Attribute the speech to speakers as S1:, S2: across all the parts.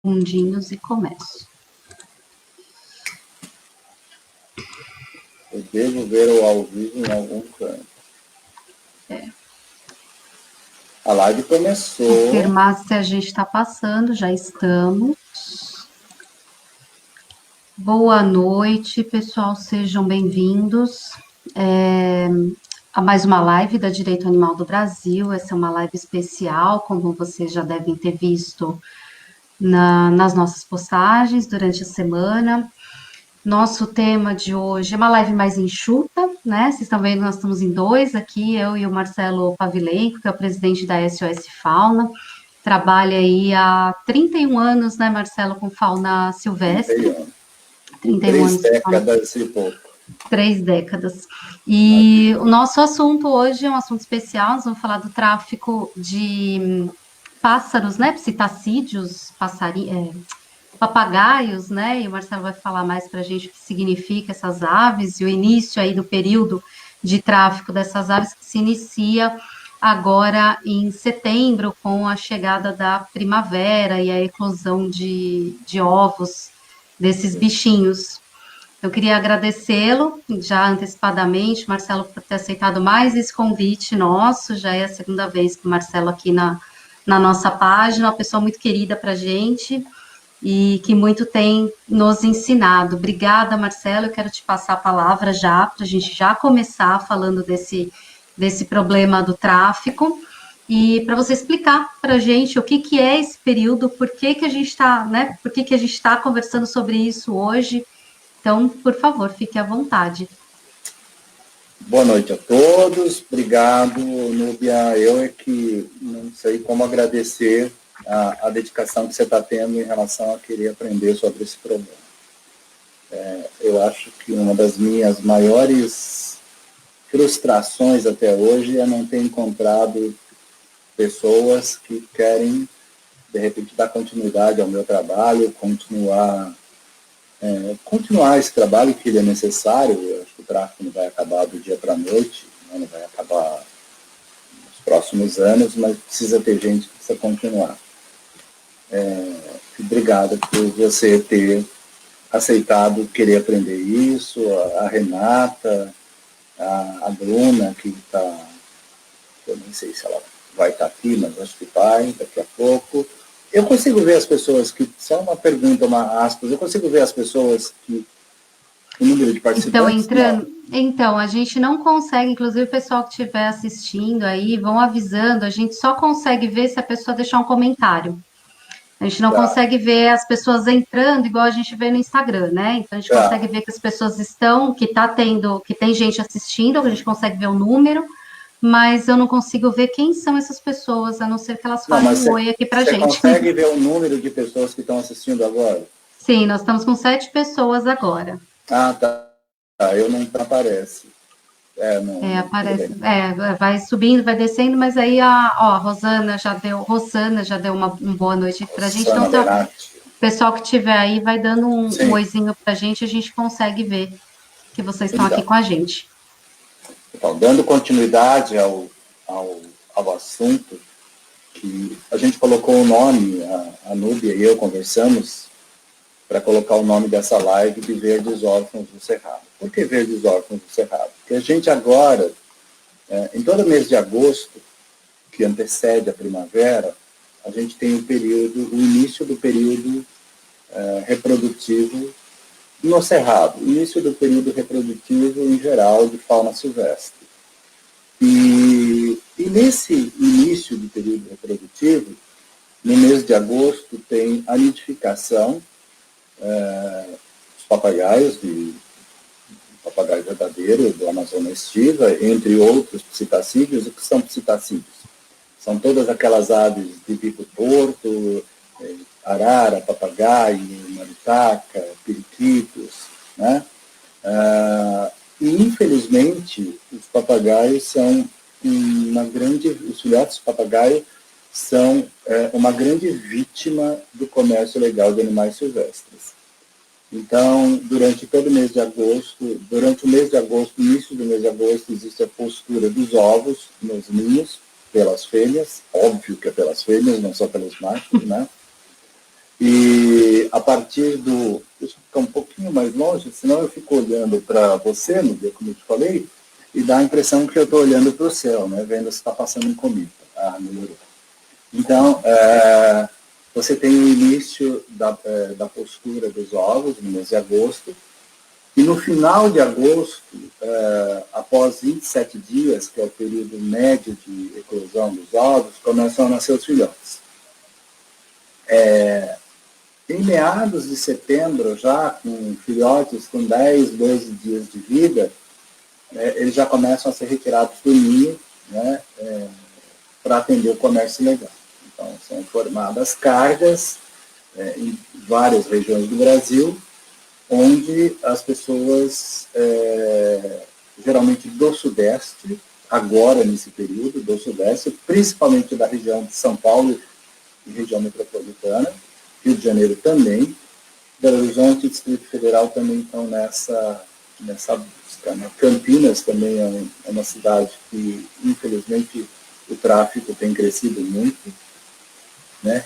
S1: Segundinhos e começo.
S2: Eu devo ver o ao vivo em algum canto. A live começou.
S1: Confirmar se a gente está passando, já estamos. Boa noite, pessoal, sejam bem-vindos a mais uma live da Direito Animal do Brasil. Essa é uma live especial, como vocês já devem ter visto nas nossas postagens durante a semana. Nosso tema de hoje é uma live mais enxuta, né? Vocês estão vendo, nós estamos em dois aqui, eu e o Marcelo Pavilenko, que é o presidente da SOS Fauna, trabalha aí há 31 anos, né, Marcelo, com fauna silvestre.
S2: 31 anos. 3 décadas e pouco.
S1: 3 décadas. E o nosso assunto hoje é um assunto especial, nós vamos falar do tráfico de pássaros, né, psitacídeos, papagaios, né? E o Marcelo vai falar mais para a gente o que significa essas aves e o início aí do período de tráfico dessas aves que se inicia agora em setembro com a chegada da primavera e a eclosão de ovos desses bichinhos. Eu queria agradecê-lo já antecipadamente, Marcelo, por ter aceitado mais esse convite nosso. Já é a segunda vez que o Marcelo aqui na nossa página, uma pessoa muito querida para a gente e que muito tem nos ensinado. Obrigada, Marcelo. Eu quero te passar a palavra já, para a gente já começar falando desse problema do tráfico e para você explicar para a gente o que é esse período, por que a gente está, né? Por que a gente está conversando sobre isso hoje. Então, por favor, fique à vontade.
S2: Boa noite a todos. Obrigado, Núbia. Eu é que não sei como agradecer a dedicação que você está tendo em relação a querer aprender sobre esse problema. Eu acho que uma das minhas maiores frustrações até hoje é não ter encontrado pessoas que querem, de repente, dar continuidade ao meu trabalho, continuar esse trabalho que ele é necessário. Eu acho que o tráfico não vai acabar do dia para a noite, não vai acabar nos próximos anos, mas precisa ter gente que precisa continuar. Obrigado por você ter aceitado querer aprender isso, a Renata, a Bruna, que está, eu nem sei se ela vai estar aqui, mas acho que vai, daqui a pouco. Eu consigo ver as pessoas que, só uma pergunta, uma aspas, eu consigo ver as pessoas que, o número de participantes?
S1: Então, a gente não consegue, inclusive o pessoal que estiver assistindo aí, vão avisando, a gente só consegue ver se a pessoa deixar um comentário. A gente não consegue ver as pessoas entrando igual a gente vê no Instagram, né? Então a gente consegue ver que as pessoas estão, que tem gente assistindo, a gente consegue ver o número, mas eu não consigo ver quem são essas pessoas, a não ser que elas falem um oi aqui pra gente.
S2: Você consegue ver o número de pessoas que estão assistindo agora?
S1: Sim, nós estamos com 7 pessoas agora.
S2: Ah, tá. Eu não aparece.
S1: Aparece. Vai subindo, vai descendo, mas aí a Rosana já deu uma boa noite pra gente. Então, o pessoal que estiver aí vai dando um oizinho pra gente, a gente consegue ver que vocês estão aqui com a gente.
S2: Então, dando continuidade ao assunto, que a gente colocou o nome, a Núbia e eu conversamos para colocar o nome dessa live de Verdes Órfãos do Cerrado. Por que Verdes Órfãos do Cerrado? Porque a gente agora, em todo mês de agosto, que antecede a primavera, a gente tem o início do período reprodutivo no Cerrado, início do período reprodutivo em geral de fauna silvestre. E nesse início do período reprodutivo, no mês de agosto, tem a nidificação dos papagaios, papagaio verdadeiro, do Amazonas estiva, entre outros psitacídeos. O que são psitacídeos? São todas aquelas aves de bico torto, arara, papagaio, maritaca, periquitos, né? E, infelizmente, os papagaios são os filhotes de papagaio são uma grande vítima do comércio ilegal de animais silvestres. Então, durante todo o mês de agosto, início do mês de agosto, existe a postura dos ovos nos ninhos pelas fêmeas, óbvio que é pelas fêmeas, não só pelos machos, né? E a partir do... Deixa eu ficar um pouquinho mais longe, senão eu fico olhando para você, no dia como eu te falei, e dá a impressão que eu estou olhando para o céu, né, vendo se está passando um cometa. Ah, melhorou. Então, você tem o início da postura dos ovos, no mês de agosto, e no final de agosto, após 27 dias, que é o período médio de eclosão dos ovos, começam a nascer os filhotes. Em meados de setembro, já com filhotes com 10, 12 dias de vida, eles já começam a ser retirados do ninho, né, para atender o comércio legal. Então, são formadas cargas em várias regiões do Brasil, onde as pessoas, geralmente do Sudeste, agora nesse período, do Sudeste, principalmente da região de São Paulo e região metropolitana, Rio de Janeiro também, Belo Horizonte e Distrito Federal também estão nessa busca, né? Campinas também é uma cidade que, infelizmente, o tráfico tem crescido muito, né?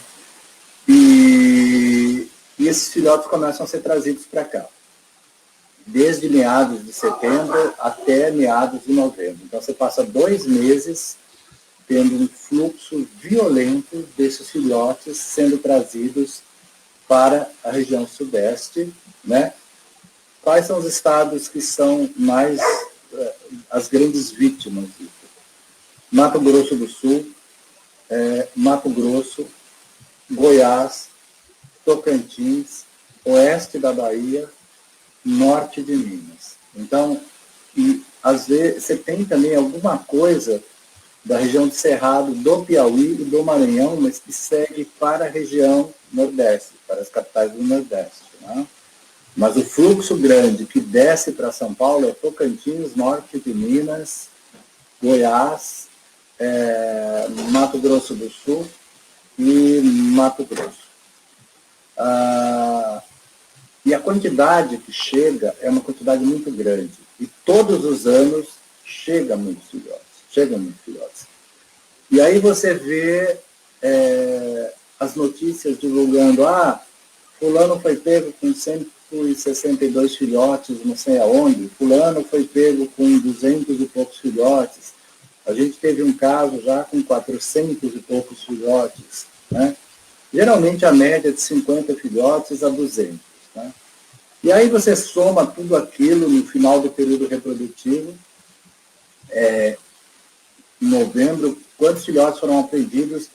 S2: E esses filhotes começam a ser trazidos para cá, desde meados de setembro até meados de novembro. Então, você passa 2 meses tendo um fluxo violento desses filhotes sendo trazidos para a região sudeste, né? Quais são os estados que são mais as grandes vítimas disso? Mato Grosso do Sul, Mato Grosso, Goiás, Tocantins, oeste da Bahia, norte de Minas. Então, e às vezes você tem também alguma coisa da região de Cerrado, do Piauí e do Maranhão, mas que segue para a região nordeste, para as capitais do Nordeste, né? Mas o fluxo grande que desce para São Paulo é Tocantins, norte de Minas, Goiás, Mato Grosso do Sul e Mato Grosso. E a quantidade que chega é uma quantidade muito grande. E todos os anos chega muitos filhotes. E aí você vê as notícias divulgando, fulano foi pego com 162 filhotes, não sei aonde, fulano foi pego com 200 e poucos filhotes, a gente teve um caso já com 400 e poucos filhotes, né? Geralmente a média é de 50 filhotes a 200, né? E aí você soma tudo aquilo no final do período reprodutivo, em novembro, quantos filhotes foram apreendidos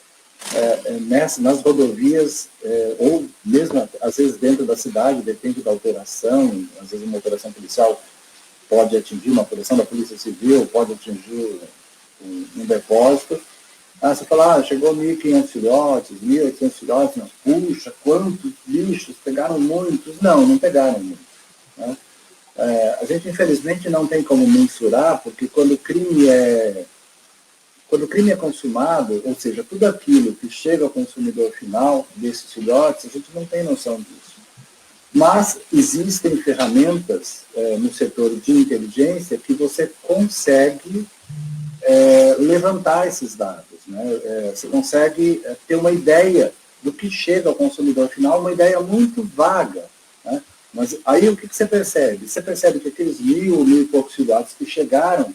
S2: nas rodovias, ou mesmo, às vezes, dentro da cidade, depende da operação, às vezes uma operação policial pode atingir, uma operação da Polícia Civil pode atingir um depósito. Você fala, chegou 1.500 filhotes, 1.800 filhotes, mas puxa, quantos bichos, pegaram muitos? Não pegaram muitos, né? A gente, infelizmente, não tem como mensurar, porque quando o crime é consumado, ou seja, tudo aquilo que chega ao consumidor final desses filhotes, a gente não tem noção disso. Mas existem ferramentas no setor de inteligência que você consegue levantar esses dados, né? Você consegue ter uma ideia do que chega ao consumidor final, uma ideia muito vaga, né? Mas aí o que você percebe? Você percebe que aqueles 1.000 e poucos filhotes que chegaram,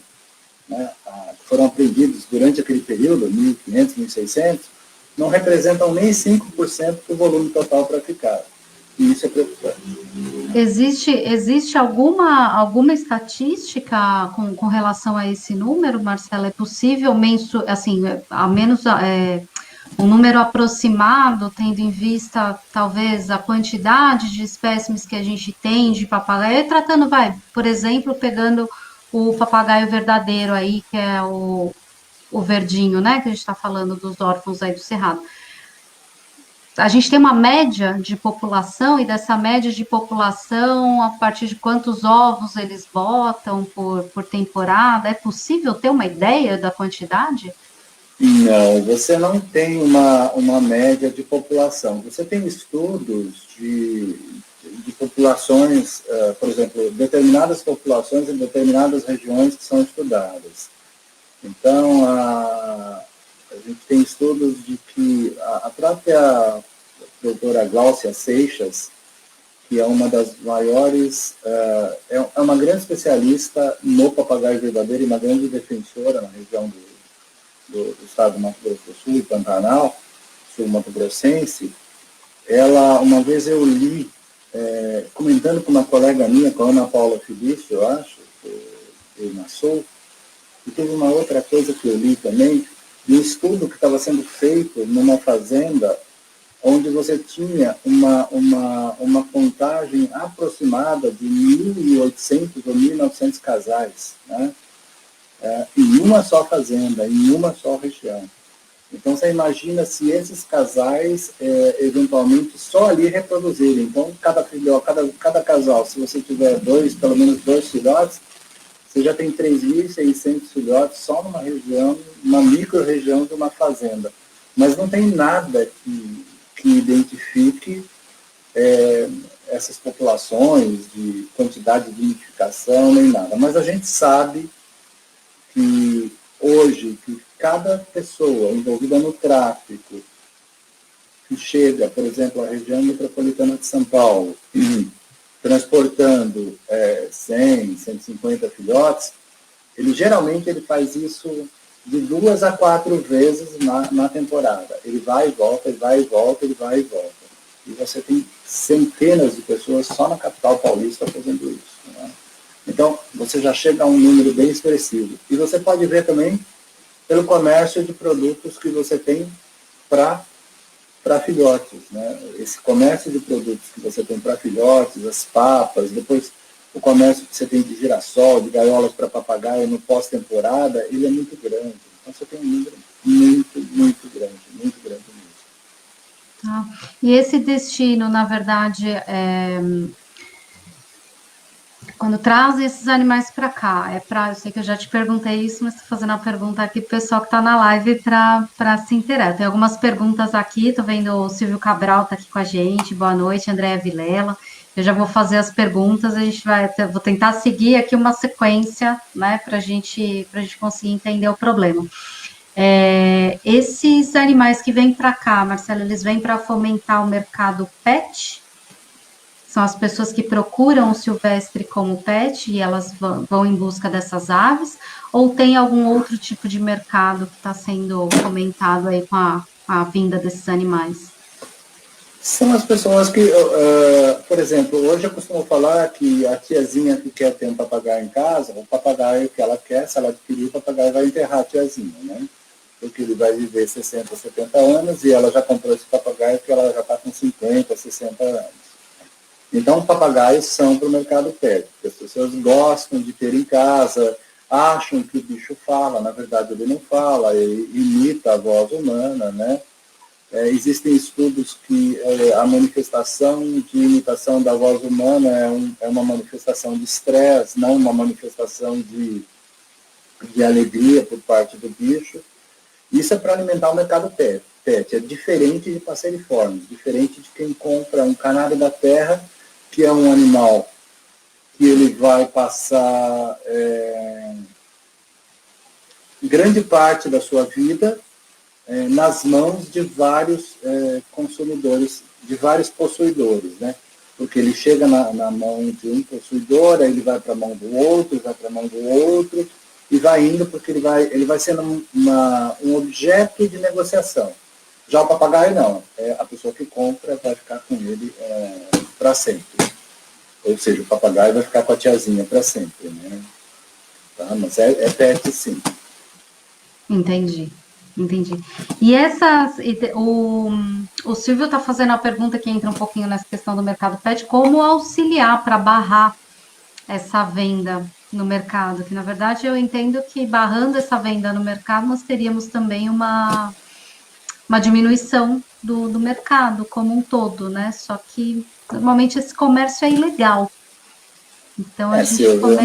S2: né, que foram apreendidos durante aquele período, 1.500, 1.600, não representam nem 5% do volume total traficado. E isso é preocupante.
S1: Existe alguma estatística com relação a esse número, Marcela? É possível assim, a menos um número aproximado, tendo em vista, talvez, a quantidade de espécimes que a gente tem de papagaio, tratando, por exemplo, pegando o papagaio verdadeiro aí, que é o verdinho, né, que a gente está falando dos órfãos aí do Cerrado. A gente tem uma média de população, e dessa média de população, a partir de quantos ovos eles botam por temporada, é possível ter uma ideia da quantidade?
S2: Não, você não tem uma média de população. Você tem estudos de populações, por exemplo, determinadas populações em determinadas regiões que são estudadas. Então, a gente tem estudos de que a própria doutora Gláucia Seixas, que é uma das maiores, é uma grande especialista no papagaio verdadeiro e uma grande defensora na região do estado do Mato Grosso do Sul, Pantanal, sul mato-grossense. Ela, uma vez eu li, comentando com uma colega minha, com a Ana Paula Felício, eu acho, na Sul, e teve uma outra coisa que eu li também, de um estudo que estava sendo feito numa fazenda onde você tinha uma contagem aproximada de 1.800 ou 1.900 casais, né? Em uma só fazenda, em uma só região. Então, você imagina se esses casais, eventualmente, só ali reproduzirem. Então, cada casal, se você tiver pelo menos dois filhotes, você já tem 3.600 filhotes só numa região, uma micro-região de uma fazenda. Mas não tem nada que identifique essas populações de quantidade de nidificação, nem nada. Mas a gente sabe que hoje, que cada pessoa envolvida no tráfico, que chega, por exemplo, à região metropolitana de São Paulo, transportando 100, 150 filhotes, geralmente ele faz isso de 2 a 4 vezes na temporada. Ele vai e volta, ele vai e volta, ele vai e volta. E você tem centenas de pessoas só na capital paulista fazendo isso, né? Então, você já chega a um número bem expressivo. E você pode ver também pelo comércio de produtos que você tem para filhotes, né? Esse comércio de produtos que você tem para filhotes, as papas, depois o comércio que você tem de girassol, de gaiolas para papagaio no pós-temporada, ele é muito grande. Então, você tem um número muito, muito grande mesmo.
S1: Tá. E esse destino, na verdade, quando trazem esses animais para cá, eu sei que eu já te perguntei isso, mas estou fazendo a pergunta aqui para o pessoal que está na live para se inteirar. Tem algumas perguntas aqui, estou vendo o Silvio Cabral está aqui com a gente, boa noite, Andréa Vilela. Eu já vou fazer as perguntas, vou tentar seguir aqui uma sequência, né, para a gente conseguir entender o problema. Esses animais que vêm para cá, Marcelo, eles vêm para fomentar o mercado pet? São as pessoas que procuram o silvestre como pet e elas vão em busca dessas aves? Ou tem algum outro tipo de mercado que está sendo fomentado aí com a vinda desses animais?
S2: São as pessoas que, por exemplo, hoje eu costumo falar que a tiazinha que quer ter um papagaio em casa, o papagaio que ela quer, se ela adquirir, o papagaio vai enterrar a tiazinha, né? Porque ele vai viver 60, 70 anos e ela já comprou esse papagaio porque ela já está com 50, 60 anos. Então, papagaios são para o mercado pet. As pessoas gostam de ter em casa, acham que o bicho fala, na verdade ele não fala, ele imita a voz humana, né? Existem estudos que a manifestação de imitação da voz humana é uma manifestação de estresse, não uma manifestação de alegria por parte do bicho. Isso é para alimentar o mercado pet. É diferente de passeriformes, diferente de quem compra um canário da terra, que é um animal que ele vai passar grande parte da sua vida nas mãos de vários consumidores, de vários possuidores, né? Porque ele chega na mão de um possuidor, aí ele vai para a mão do outro, vai para a mão do outro, e vai indo porque ele vai sendo um objeto de negociação. Já o papagaio não, a pessoa que compra vai ficar com ele para sempre. Ou seja, o papagaio vai ficar com a tiazinha para sempre, né? Tá? Mas é pet, sim.
S1: Entendi. E o Silvio está fazendo a pergunta que entra um pouquinho nessa questão do mercado pet, como auxiliar para barrar essa venda no mercado? Que, na verdade, eu entendo que barrando essa venda no mercado, nós teríamos também uma diminuição do mercado como um todo, né? Só que, normalmente, esse comércio é ilegal. Então, a gente
S2: Silvia,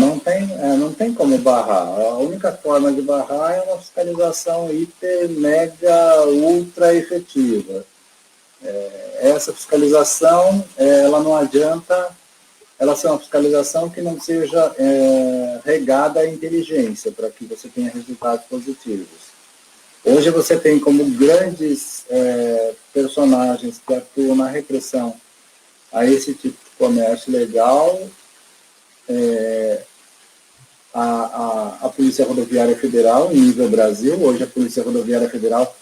S2: não tem como barrar. A única forma de barrar é uma fiscalização hiper, mega, ultra efetiva. Essa fiscalização, ela não adianta ela ser uma fiscalização que não seja regada à inteligência, para que você tenha resultados positivos. Hoje você tem como grandes personagens que atuam na repressão a esse tipo de comércio legal, a Polícia Rodoviária Federal, em nível Brasil. Hoje a Polícia Rodoviária Federal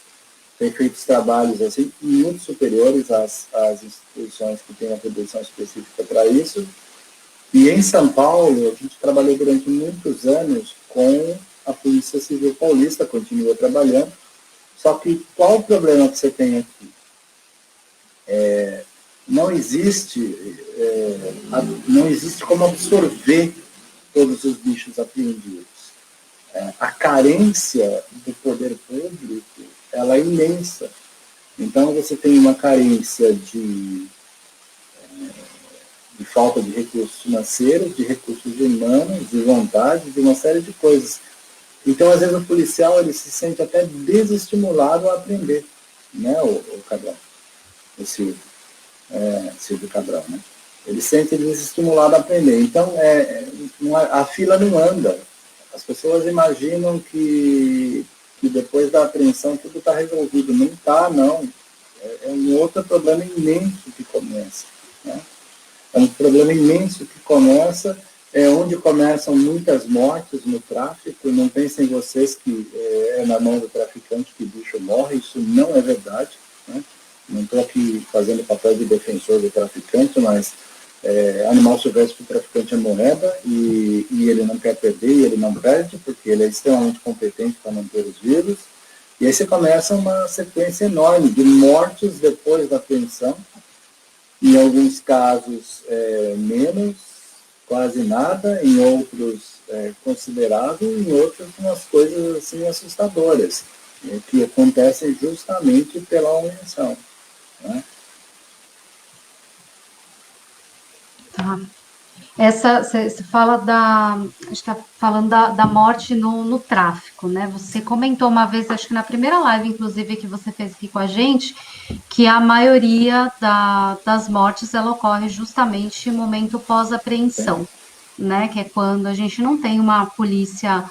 S2: tem feito trabalhos assim, muito superiores às instituições que têm atribuição específica para isso. E em São Paulo, a gente trabalhou durante muitos anos com a Polícia Civil Paulista, continua trabalhando. Só que qual o problema que você tem aqui? Não existe como absorver todos os bichos apreendidos. A carência do poder público, ela é imensa. Então, você tem uma carência de falta de recursos financeiros, de recursos humanos, de vontade, de uma série de coisas. Então, às vezes, o policial ele se sente até desestimulado a aprender, né, o Cabral, o Silvio Cabral, né? Ele se sente desestimulado a aprender. Então, a fila não anda. As pessoas imaginam que depois da apreensão tudo está resolvido. Não está, não. É um outro problema imenso que começa, né? É um problema imenso que começa, onde começam muitas mortes no tráfico. Não pensem vocês que é na mão do traficante que o bicho morre. Isso não é verdade, né? Não estou aqui fazendo papel de defensor do traficante, mas animal silvestre para o traficante é moeda, e ele não quer perder, e ele não perde, porque ele é extremamente competente para manter os vivos. E aí você começa uma sequência enorme de mortes depois da apreensão, em alguns casos menos, quase nada, em outros considerável, em outros umas coisas assim assustadoras, que acontecem justamente pela omissão, né?
S1: Tá. Você fala está falando da morte no tráfico, né? Você comentou uma vez, acho que na primeira live, inclusive, que você fez aqui com a gente, que a maioria das mortes, ela ocorre justamente no momento pós-apreensão, né? Que é quando a gente não tem uma polícia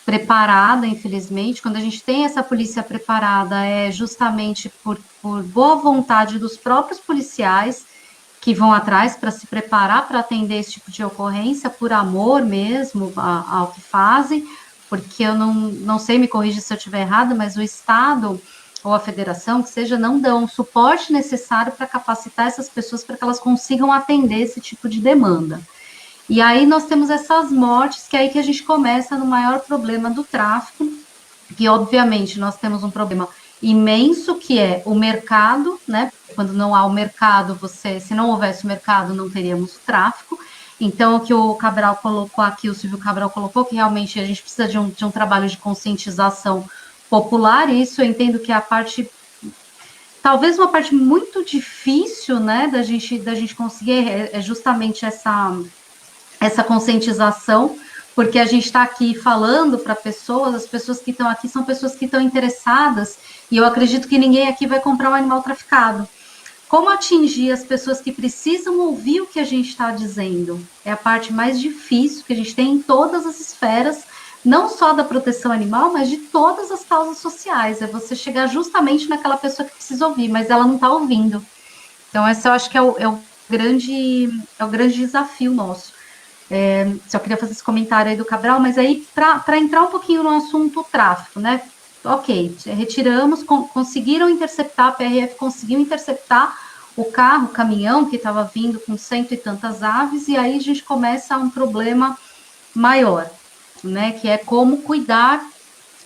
S1: preparada, infelizmente. Quando a gente tem essa polícia preparada, é justamente por boa vontade dos próprios policiais, que vão atrás para se preparar para atender esse tipo de ocorrência, por amor mesmo ao que fazem, porque eu não sei, me corrija se eu estiver errada, mas o Estado ou a federação, que seja, não dão o suporte necessário para capacitar essas pessoas para que elas consigam atender esse tipo de demanda. E aí nós temos essas mortes, que é aí que a gente começa no maior problema do tráfico, que obviamente nós temos um problema imenso, que é o mercado, né? Quando não há o mercado, se não houvesse o mercado, não teríamos o tráfico. Então, o que o Cabral colocou aqui, o Silvio Cabral colocou, que realmente a gente precisa de um trabalho de conscientização popular, e isso eu entendo que é a parte, talvez uma parte muito difícil, né, da gente conseguir, é justamente essa conscientização, porque a gente está aqui falando para pessoas, as pessoas que estão aqui são pessoas que estão interessadas, e eu acredito que ninguém aqui vai comprar um animal traficado. Como atingir as pessoas que precisam ouvir o que a gente está dizendo? É a parte mais difícil que a gente tem em todas as esferas, não só da proteção animal, mas de todas as causas sociais. É você chegar justamente naquela pessoa que precisa ouvir, mas ela não está ouvindo. Então, esse eu acho que é o grande desafio nosso. Só queria fazer esse comentário aí do Cabral, mas aí, para entrar um pouquinho no assunto tráfico, né? Ok, retiramos, conseguiram interceptar, a PRF conseguiu interceptar o caminhão que estava vindo com 100 e tantas aves, e aí a gente começa um problema maior, né? Que é como cuidar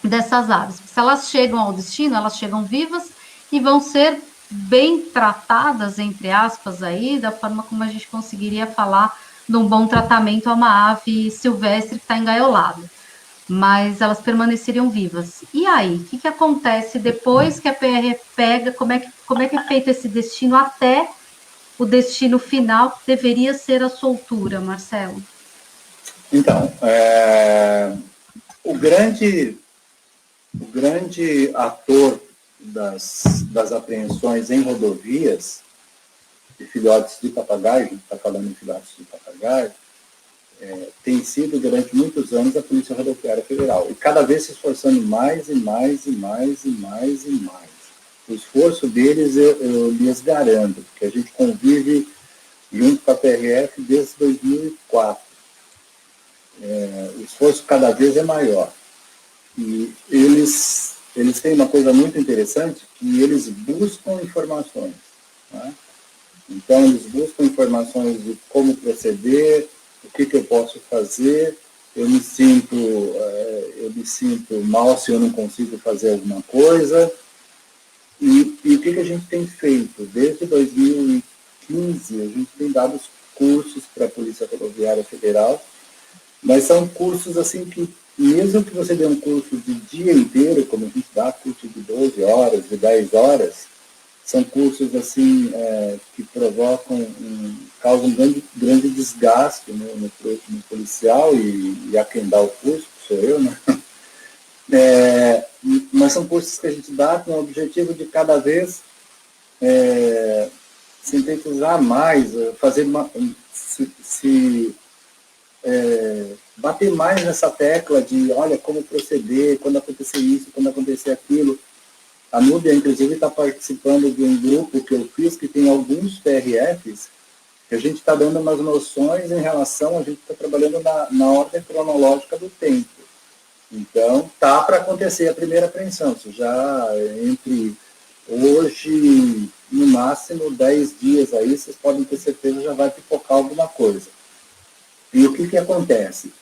S1: dessas aves. Se elas chegam ao destino, elas chegam vivas e vão ser bem tratadas, entre aspas, aí, da forma como a gente conseguiria falar de um bom tratamento a uma ave silvestre que está engaiolada. Mas elas permaneceriam vivas. E aí, o que acontece depois que a PRF pega? Como é que é feito esse destino até o destino final, que deveria ser a soltura, Marcelo?
S2: Então, o grande ator das apreensões em rodovias de filhotes de papagaio, a gente está falando em filhotes de papagaio, tem sido, durante muitos anos, a Polícia Rodoviária Federal. E cada vez se esforçando mais e mais e mais e mais e mais. O esforço deles, eu lhes garanto, porque a gente convive junto com a PRF desde 2004. O esforço cada vez é maior. E eles têm uma coisa muito interessante, que eles buscam informações. Né? Então, eles buscam informações de como proceder, o que eu posso fazer. Eu me sinto mal se eu não consigo fazer alguma coisa. E o que a gente tem feito? Desde 2015, a gente tem dado os cursos para a Polícia Rodoviária Federal, mas são cursos assim que, mesmo que você dê um curso de dia inteiro, como a gente dá curso de 12 horas, de 10 horas, são cursos assim que provocam, causam um grande desgaste no policial, e a quem dá o curso, sou eu, né? Mas são cursos que a gente dá com o objetivo de cada vez sintetizar mais, fazer bater mais nessa tecla de, olha, como proceder, quando acontecer isso, quando acontecer aquilo. A Núbia, inclusive, está participando de um grupo que eu fiz, que tem alguns PRFs, que a gente está dando umas noções em relação, a gente está trabalhando na ordem cronológica do tempo. Então, tá para acontecer a primeira apreensão. Isso já entre hoje, no máximo, 10 dias aí, vocês podem ter certeza, já vai pipocar alguma coisa. E o que acontece?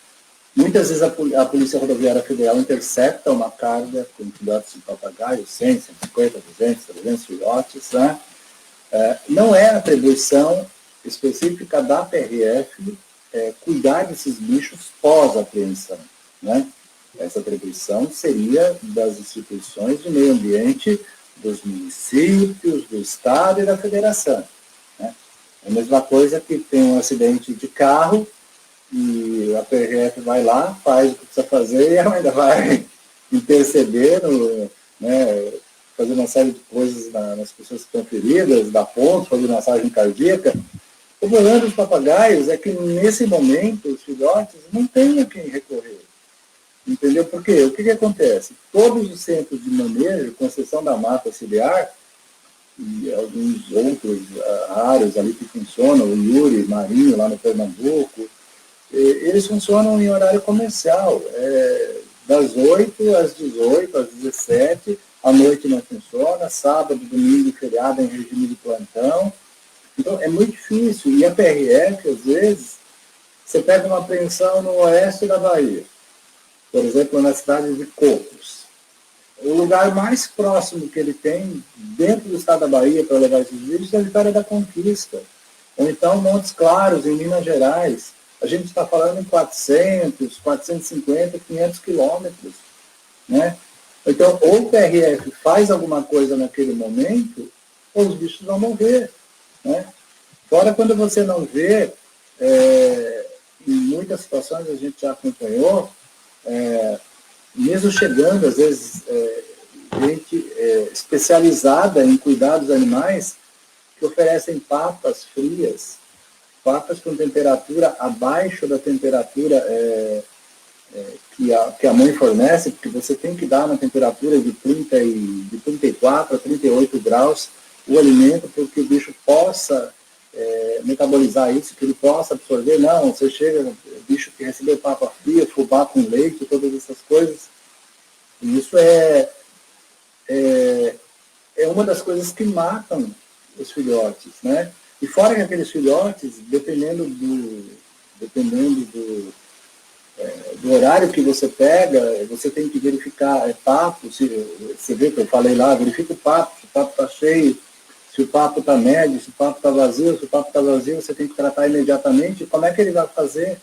S2: Muitas vezes a Polícia Rodoviária Federal intercepta uma carga com filhotes de papagaio, 100, 150, 200, 300 filhotes, né? Não é atribuição específica da PRF cuidar desses bichos pós-apreensão, né? Essa atribuição seria das instituições de meio ambiente, dos municípios, do Estado e da Federação. Né? É a mesma coisa que tem um acidente de carro e a PRF vai lá, faz o que precisa fazer e ela ainda vai interceder, né, fazer uma série de coisas nas pessoas que estão feridas, dar pontos, fazer massagem cardíaca. O problema dos papagaios é que, nesse momento, os filhotes não têm a quem recorrer. Entendeu? Por quê? O que acontece? Todos os centros de manejo, com exceção da mata ciliar, e alguns outros raros ali que funcionam, o Yuri, Marinho, lá no Pernambuco, eles funcionam em horário comercial, das 8 às 18, às 17, à noite não funciona, sábado, domingo e feriado em regime de plantão. Então, é muito difícil. E a PRF, às vezes, você pega uma apreensão no oeste da Bahia, por exemplo, na cidade de Cocos. O lugar mais próximo que ele tem, dentro do estado da Bahia, para levar esses vídeos, é a Vitória da Conquista. Ou então, Montes Claros, em Minas Gerais. A gente está falando em 400, 450, 500 quilômetros. Né? Então, ou o PRF faz alguma coisa naquele momento, ou os bichos vão morrer. Né? Fora quando você não vê, em muitas situações a gente já acompanhou, mesmo chegando, às vezes, gente especializada em cuidar dos animais, que oferecem papas frias, papas com temperatura abaixo da temperatura que a mãe fornece, porque você tem que dar na temperatura de 34 a 38 graus o alimento, para que o bicho possa metabolizar isso, que ele possa absorver. Não, você chega, o bicho que recebeu papa fria, fubá com leite, todas essas coisas. E isso é uma das coisas que matam os filhotes, né? E fora que aqueles filhotes, dependendo do horário que você pega, você tem que verificar papo, você vê que eu falei lá, verifica o papo, se o papo está cheio, se o papo está médio, se o papo está vazio. Se o papo está vazio, você tem que tratar imediatamente. Como é que ele vai fazer?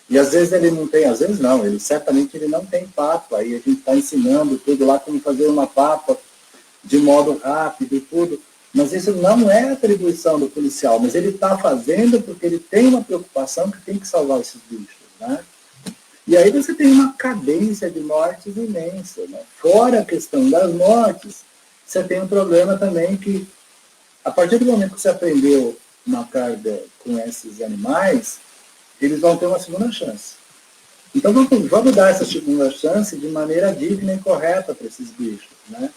S2: E às vezes ele não tem, às vezes não, certamente ele não tem papo. Aí a gente está ensinando tudo lá como fazer uma papa de modo rápido e tudo. Mas isso não é atribuição do policial, mas ele está fazendo porque ele tem uma preocupação que tem que salvar esses bichos. Né? E aí você tem uma cadência de mortes imensa. Né? Fora a questão das mortes, você tem um problema também que, a partir do momento que você aprendeu uma carga com esses animais, eles vão ter uma segunda chance. Então, vamos dar essa segunda chance de maneira digna e correta para esses bichos, né?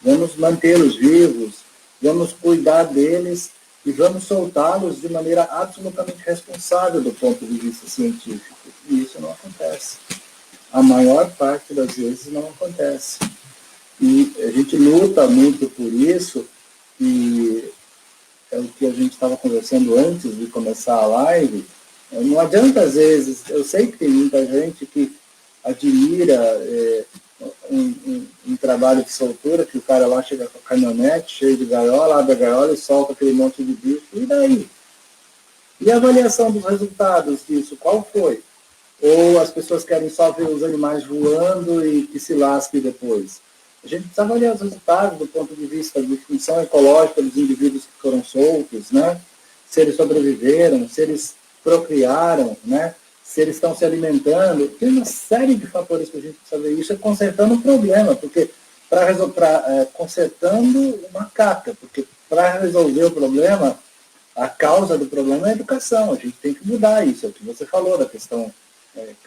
S2: Vamos mantê-los vivos, vamos cuidar deles e vamos soltá-los de maneira absolutamente responsável do ponto de vista científico. E isso não acontece. A maior parte das vezes não acontece. E a gente luta muito por isso, e é o que a gente estava conversando antes de começar a live. Não adianta, às vezes, eu sei que tem muita gente que admira um trabalho de soltura, que o cara lá chega com a caminhonete, cheio de gaiola, abre a gaiola e solta aquele monte de bicho, e daí? E a avaliação dos resultados disso, qual foi? Ou as pessoas querem só ver os animais voando e que se lasque depois? A gente precisa avaliar os resultados do ponto de vista de função ecológica dos indivíduos que foram soltos, né? Se eles sobreviveram, se eles procriaram, né? Se eles estão se alimentando. Tem uma série de fatores que a gente precisa ver. Isso é consertando o problema, porque consertando uma caca, porque para resolver o problema, a causa do problema é a educação. A gente tem que mudar isso. É o que você falou da questão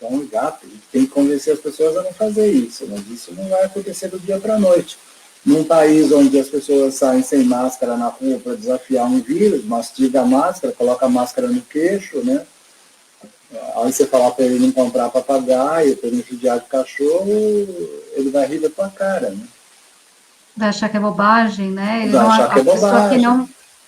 S2: cão e gato. A gente tem que convencer as pessoas a não fazer isso, mas isso não vai acontecer do dia para a noite. Num país onde as pessoas saem sem máscara na rua para desafiar um vírus, mastiga a máscara, coloca a máscara no queixo, né? Aí você falar para ele não comprar papagaio, para ele judiar de cachorro, ele vai rir da tua cara, né?
S1: Vai achar que é bobagem, né? Ele
S2: Vai
S1: não,
S2: achar que é bobagem.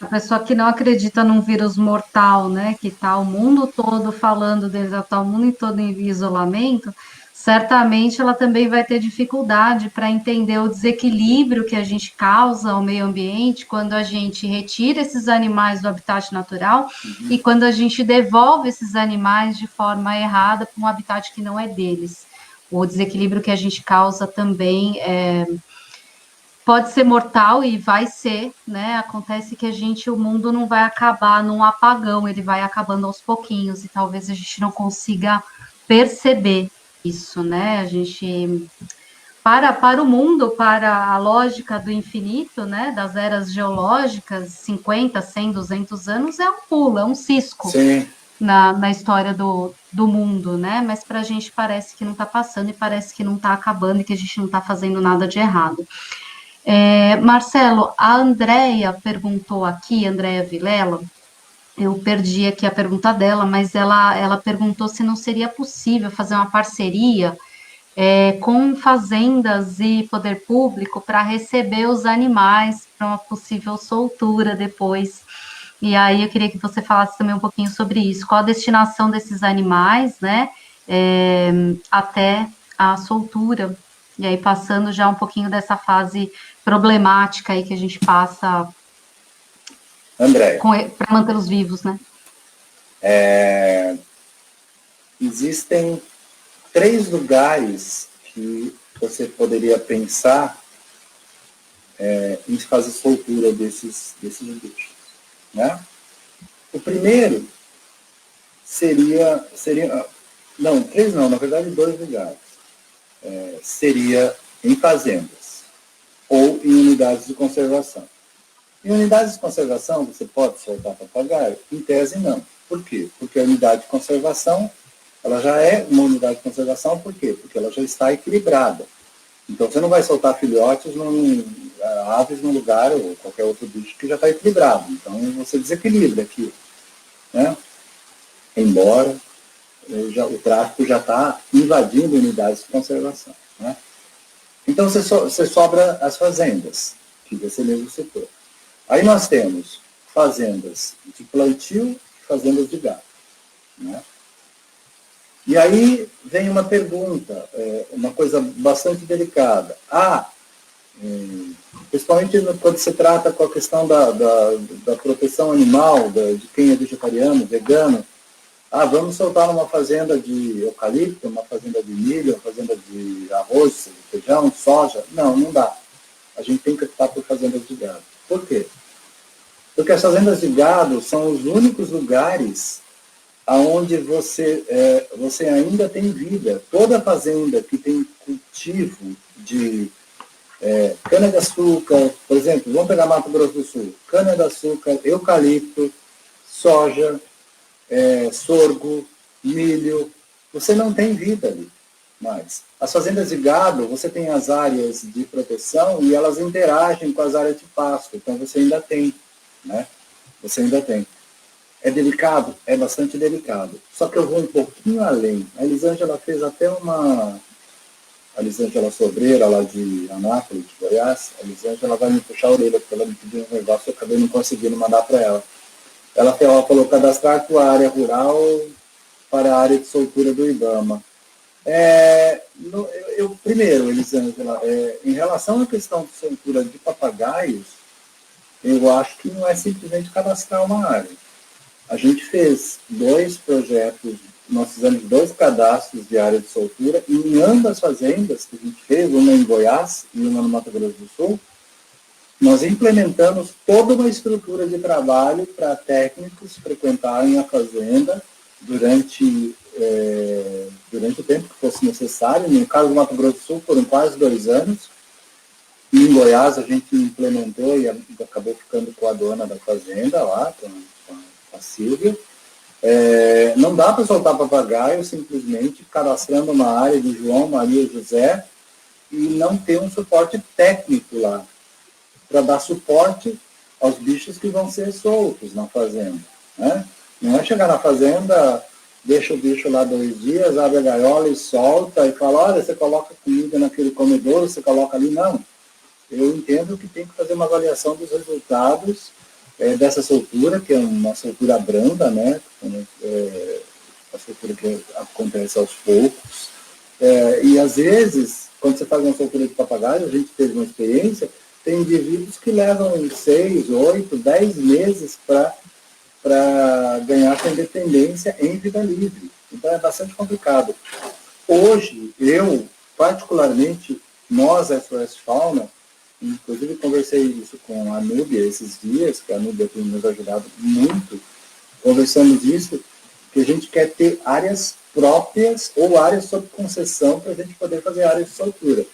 S1: a pessoa que não acredita num vírus mortal, né? Que está o mundo todo falando dele, está o mundo todo em isolamento, certamente ela também vai ter dificuldade para entender o desequilíbrio que a gente causa ao meio ambiente quando a gente retira esses animais do habitat natural e quando a gente devolve esses animais de forma errada para um habitat que não é deles. O desequilíbrio que a gente causa também pode ser mortal e vai ser, né? Acontece que o mundo não vai acabar num apagão, ele vai acabando aos pouquinhos e talvez a gente não consiga perceber isso, né? A gente para o mundo, para a lógica do infinito, né? Das eras geológicas, 50, 100, 200 anos é um pulo, é um cisco.
S2: Sim.
S1: Na história do mundo, né? Mas para a gente parece que não está passando e parece que não está acabando e que a gente não está fazendo nada de errado. Marcelo, a Andréia perguntou aqui, Andréia Vilela, eu perdi aqui a pergunta dela, mas ela perguntou se não seria possível fazer uma parceria com fazendas e poder público para receber os animais para uma possível soltura depois. E aí eu queria que você falasse também um pouquinho sobre isso, qual a destinação desses animais, né, até a soltura, e aí passando já um pouquinho dessa fase problemática aí que a gente passa para mantê-los vivos, né?
S2: Existem 3 lugares que você poderia pensar em fazer soltura desses bichos, né? O primeiro seria não, 3 não, na verdade 2 lugares. Seria em fazendas ou em unidades de conservação. Em unidades de conservação, você pode soltar papagaio? Em tese, não. Por quê? Porque a unidade de conservação, ela já é uma unidade de conservação, por quê? Porque ela já está equilibrada. Então, você não vai soltar filhotes, aves num lugar, ou qualquer outro bicho que já está equilibrado. Então, você desequilibra aqui, né? Embora o tráfico já está invadindo unidades de conservação, né? Então, você sobra as fazendas, que você mesmo citou. Aí nós temos fazendas de plantio e fazendas de gado, né? E aí vem uma pergunta, uma coisa bastante delicada. Principalmente quando se trata com a questão da proteção animal, de quem é vegetariano, vegano. Vamos soltar uma fazenda de eucalipto, uma fazenda de milho, uma fazenda de arroz, de feijão, soja. Não dá. A gente tem que optar por fazendas de gado. Por quê? Porque as fazendas de gado são os únicos lugares onde você ainda tem vida. Toda fazenda que tem cultivo de cana-de-açúcar, por exemplo, vamos pegar Mato Grosso do Sul, cana-de-açúcar, eucalipto, soja, sorgo, milho, você não tem vida ali mais. As fazendas de gado, você tem as áreas de proteção e elas interagem com as áreas de pasto, então você ainda tem, né? Você ainda tem. É delicado? É bastante delicado. Só que eu vou um pouquinho além. A Elisângela fez até uma... A Elisângela Sobreira, lá de Anápolis, de Goiás, a Elisângela vai me puxar a orelha, porque ela me pediu um negócio que eu acabei não conseguindo mandar para ela. Ela falou cadastrar a tua área rural para a área de soltura do IBAMA. Primeiro, Elisângela, em relação à questão de soltura de papagaios, eu acho que não é simplesmente cadastrar uma área. A gente fez 2 projetos, nós fizemos 2 cadastros de área de soltura, e em ambas as fazendas que a gente fez, uma em Goiás e uma no Mato Grosso do Sul, nós implementamos toda uma estrutura de trabalho para técnicos frequentarem a fazenda durante o tempo que fosse necessário. No caso do Mato Grosso do Sul, foram quase 2 anos. E em Goiás a gente implementou e acabou ficando com a dona da fazenda lá, com a Silvia. Não dá para soltar papagaio simplesmente cadastrando uma área de João, Maria e José e não ter um suporte técnico lá, para dar suporte aos bichos que vão ser soltos na fazenda, né? Não é chegar na fazenda, deixa o bicho lá 2 dias, abre a gaiola e solta, e fala, olha, você coloca comida naquele comedouro, você coloca ali. Não. Eu entendo que tem que fazer uma avaliação dos resultados dessa soltura, que é uma soltura branda, né? A soltura que acontece aos poucos. E, às vezes, quando você faz uma soltura de papagaio, a gente teve uma experiência, tem indivíduos que levam 6, 8, 10 meses para ganhar com independência em vida livre. Então é bastante complicado. Hoje, eu, particularmente, nós, SOS Fauna, inclusive conversei isso com a Núbia esses dias, que a Núbia tem nos ajudado muito, conversamos isso, que a gente quer ter áreas próprias ou áreas sob concessão para a gente poder fazer áreas de soltura.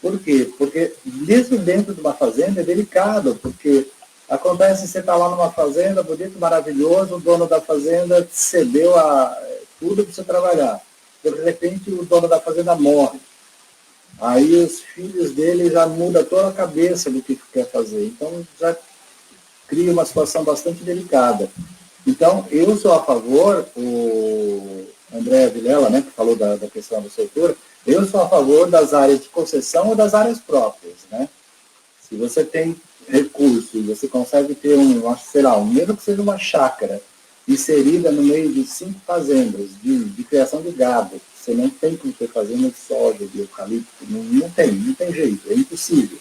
S2: Por quê? Porque mesmo dentro de uma fazenda é delicado, porque acontece, você está lá numa fazenda, bonito, maravilhoso, o dono da fazenda cedeu tudo para você trabalhar. De repente, o dono da fazenda morre. Aí os filhos dele já mudam toda a cabeça do que quer fazer. Então, já cria uma situação bastante delicada. Então, eu sou a favor, o André Vilela, né, que falou da questão da soltura, eu sou a favor das áreas de concessão ou das áreas próprias, né? Se você tem recursos, você consegue ter mesmo que seja uma chácara inserida no meio de 5 fazendas de criação de gado, você não tem como ter fazenda de soja, de eucalipto, não tem jeito, é impossível.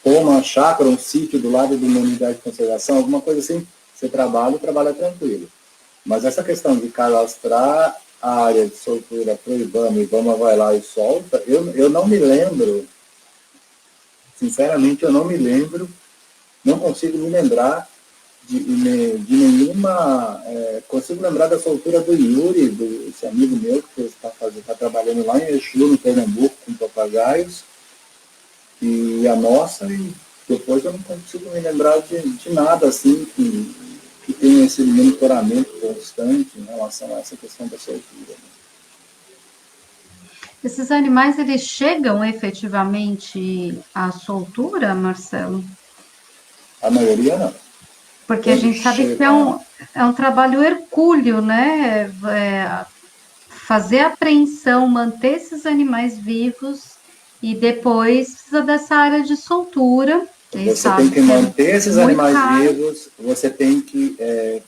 S2: Ou uma chácara, um sítio do lado de uma unidade de conservação, alguma coisa assim, você trabalha tranquilo. Mas essa questão de cadastrar a área de soltura para o IBAMA, o IBAMA vai lá e solta, eu não me lembro, sinceramente eu não me lembro, não consigo me lembrar de nenhuma, consigo lembrar da soltura do Yuri, esse amigo meu que está trabalhando lá em Exu, no Pernambuco, com papagaios, e a nossa, e depois eu não consigo me lembrar de nada assim que tenha esse monitoramento constante em relação a essa questão da soltura.
S1: Esses animais, eles chegam efetivamente à soltura, Marcelo?
S2: A maioria não.
S1: Porque a gente sabe que é um trabalho hercúleo, né? Fazer a apreensão, manter esses animais vivos e depois precisa dessa área de soltura.
S2: Você tem que manter esses animais vivos, você tem que,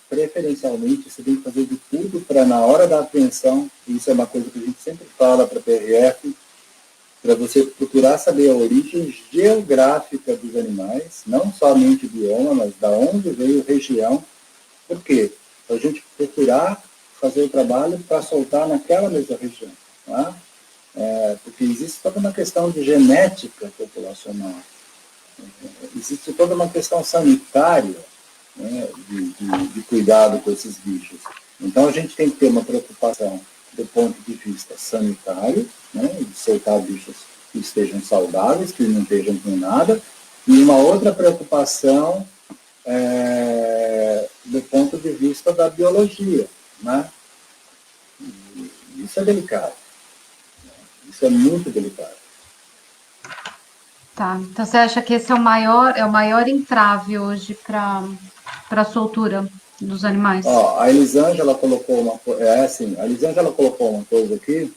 S2: preferencialmente, você tem que fazer de tudo para, na hora da apreensão, isso é uma coisa que a gente sempre fala para a PRF, para você procurar saber a origem geográfica dos animais, não somente o bioma, mas da onde veio a região. Por quê? Para a gente procurar fazer o trabalho para soltar naquela mesma região. Tá? Porque existe toda uma questão de genética populacional. Existe toda uma questão sanitária, né, de cuidado com esses bichos. Então, a gente tem que ter uma preocupação do ponto de vista sanitário, né, de soltar bichos que estejam saudáveis, que não estejam com nada, e uma outra preocupação do ponto de vista da biologia, né? Isso é delicado. Isso é muito delicado.
S1: Tá, então você acha que esse é o maior entrave hoje para a soltura dos animais?
S2: Ó, a Elisângela colocou uma coisa, assim, a Elisângela colocou uma coisa aqui,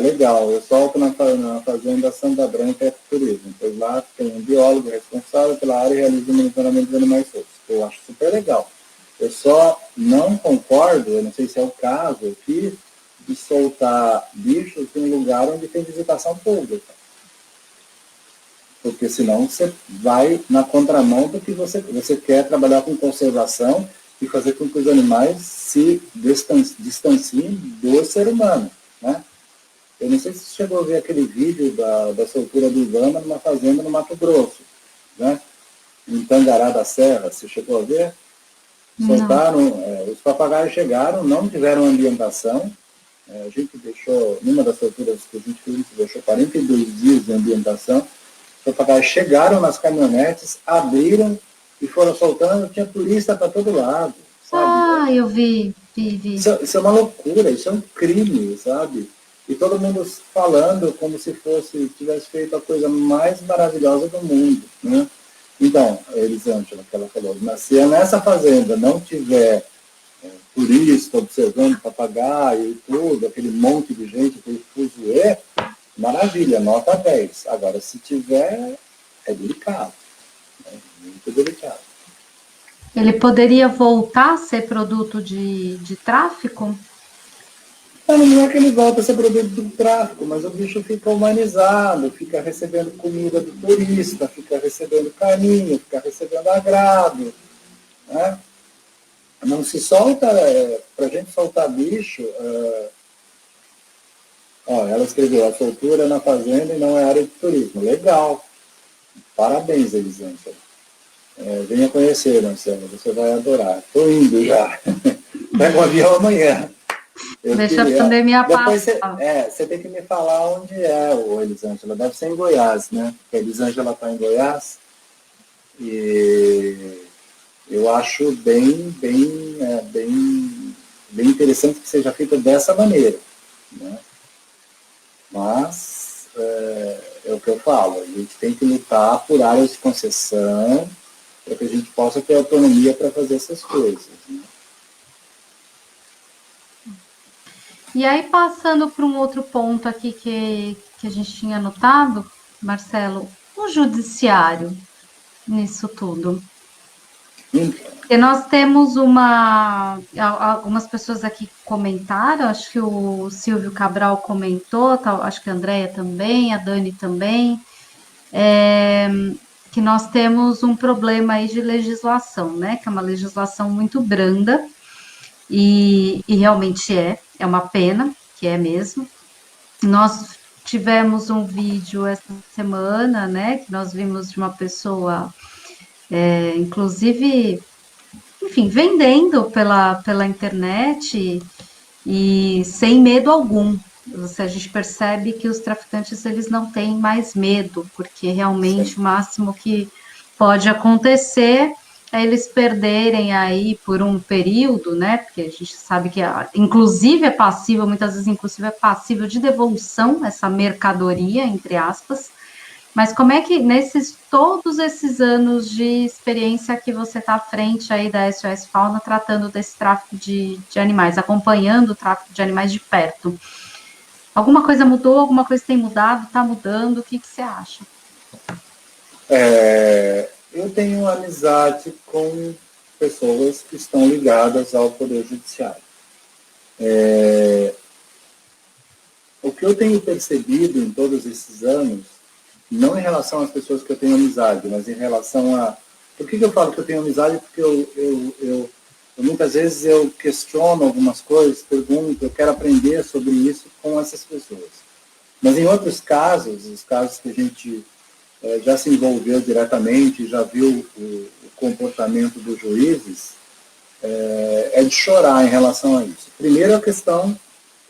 S2: legal, eu solto na fazenda Santa Branca Ecoturismo, pois lá tem um biólogo responsável pela área e realiza o monitoramento dos animais soltos. Eu acho super legal. Eu só não concordo, eu não sei se é o caso aqui, de soltar bichos em um lugar onde tem visitação pública. Porque senão você vai na contramão do que você quer trabalhar com conservação e fazer com que os animais se distanciem do ser humano, né? Eu não sei se você chegou a ver aquele vídeo da soltura do Ivana numa fazenda no Mato Grosso, né? Em Tangará da Serra, você chegou a ver? Soltaram, os papagaios chegaram, não tiveram ambientação, a gente deixou, numa das solturas que a gente fez, deixou 42 dias de ambientação. Os papagaios chegaram nas caminhonetes, abriram e foram soltando, tinha turista para todo lado, sabe?
S1: Ah, eu vi.
S2: Isso é uma loucura, isso é um crime, sabe? E todo mundo falando como se tivesse feito a coisa mais maravilhosa do mundo, né? Então, Elisângela, que ela falou, mas se nessa fazenda não tiver turista observando papagaio e tudo, aquele monte de gente, aquele fuzuê, maravilha, nota 10. Agora, se tiver, é delicado. É muito delicado.
S1: Ele poderia voltar a ser produto de tráfico?
S2: Não é que ele volta a ser produto do tráfico, mas o bicho fica humanizado, fica recebendo comida do turista, fica recebendo carinho, fica recebendo agrado, né? Não se solta, para a gente soltar bicho, ela escreveu, a soltura na fazenda e não é área de turismo. Legal. Parabéns, Elisângela. Venha conhecer, Marcelo, você vai adorar. Estou indo já. Pego o avião amanhã.
S1: Deixa a pandemia
S2: Depois
S1: passar.
S2: você tem que me falar onde é, Elisângela. Deve ser em Goiás, né? Porque a Elisângela está em Goiás. E eu acho bem interessante que seja feito dessa maneira, né? Mas é o que eu falo, a gente tem que lutar por áreas de concessão para que a gente possa ter autonomia para fazer essas coisas, né?
S1: E aí, passando para um outro ponto aqui que a gente tinha anotado, Marcelo, o judiciário nisso tudo. Porque nós temos algumas pessoas aqui comentaram, acho que o Silvio Cabral comentou, acho que a Andrea também, a Dani também, que nós temos um problema aí de legislação, né? Que é uma legislação muito branda, e realmente é uma pena, que é mesmo. Nós tivemos um vídeo essa semana, né? Que nós vimos de uma pessoa, inclusive, enfim, vendendo pela internet e sem medo algum. A gente percebe que os traficantes eles não têm mais medo, porque realmente
S2: Sim.
S1: o máximo que pode acontecer é eles perderem aí por um período, né? Porque a gente sabe que, inclusive, é passível, muitas vezes, inclusive, é passível de devolução essa mercadoria, entre aspas. Mas como é que, todos esses anos de experiência que você está à frente aí da SOS Fauna, tratando desse tráfico de animais, acompanhando o tráfico de animais de perto, alguma coisa mudou, alguma coisa tem mudado, está mudando, o que você acha?
S2: Eu tenho amizade com pessoas que estão ligadas ao Poder Judiciário. O que eu tenho percebido em todos esses anos, não em relação às pessoas que eu tenho amizade, mas em relação a... Por que eu falo que eu tenho amizade? Porque eu muitas vezes eu questiono algumas coisas, pergunto, eu quero aprender sobre isso com essas pessoas. Mas em outros casos, os casos que a gente já se envolveu diretamente, já viu o comportamento dos juízes, é de chorar em relação a isso. Primeiro, a questão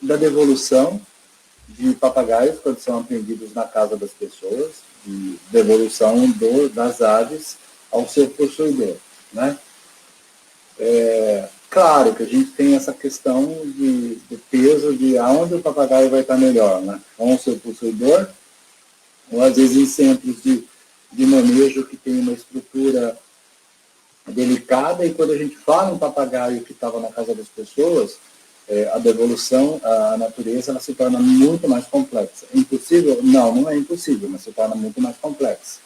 S2: da devolução de papagaios quando são apreendidos na casa das pessoas, de devolução das aves ao seu possuidor, né? claro que a gente tem essa questão do peso de aonde o papagaio vai estar melhor, né? Com o seu possuidor, ou às vezes em centros de manejo que tem uma estrutura delicada, e quando a gente fala em papagaio que estava na casa das pessoas, a devolução à natureza ela se torna muito mais complexa. É impossível? Não, não é impossível, mas se torna muito mais complexa.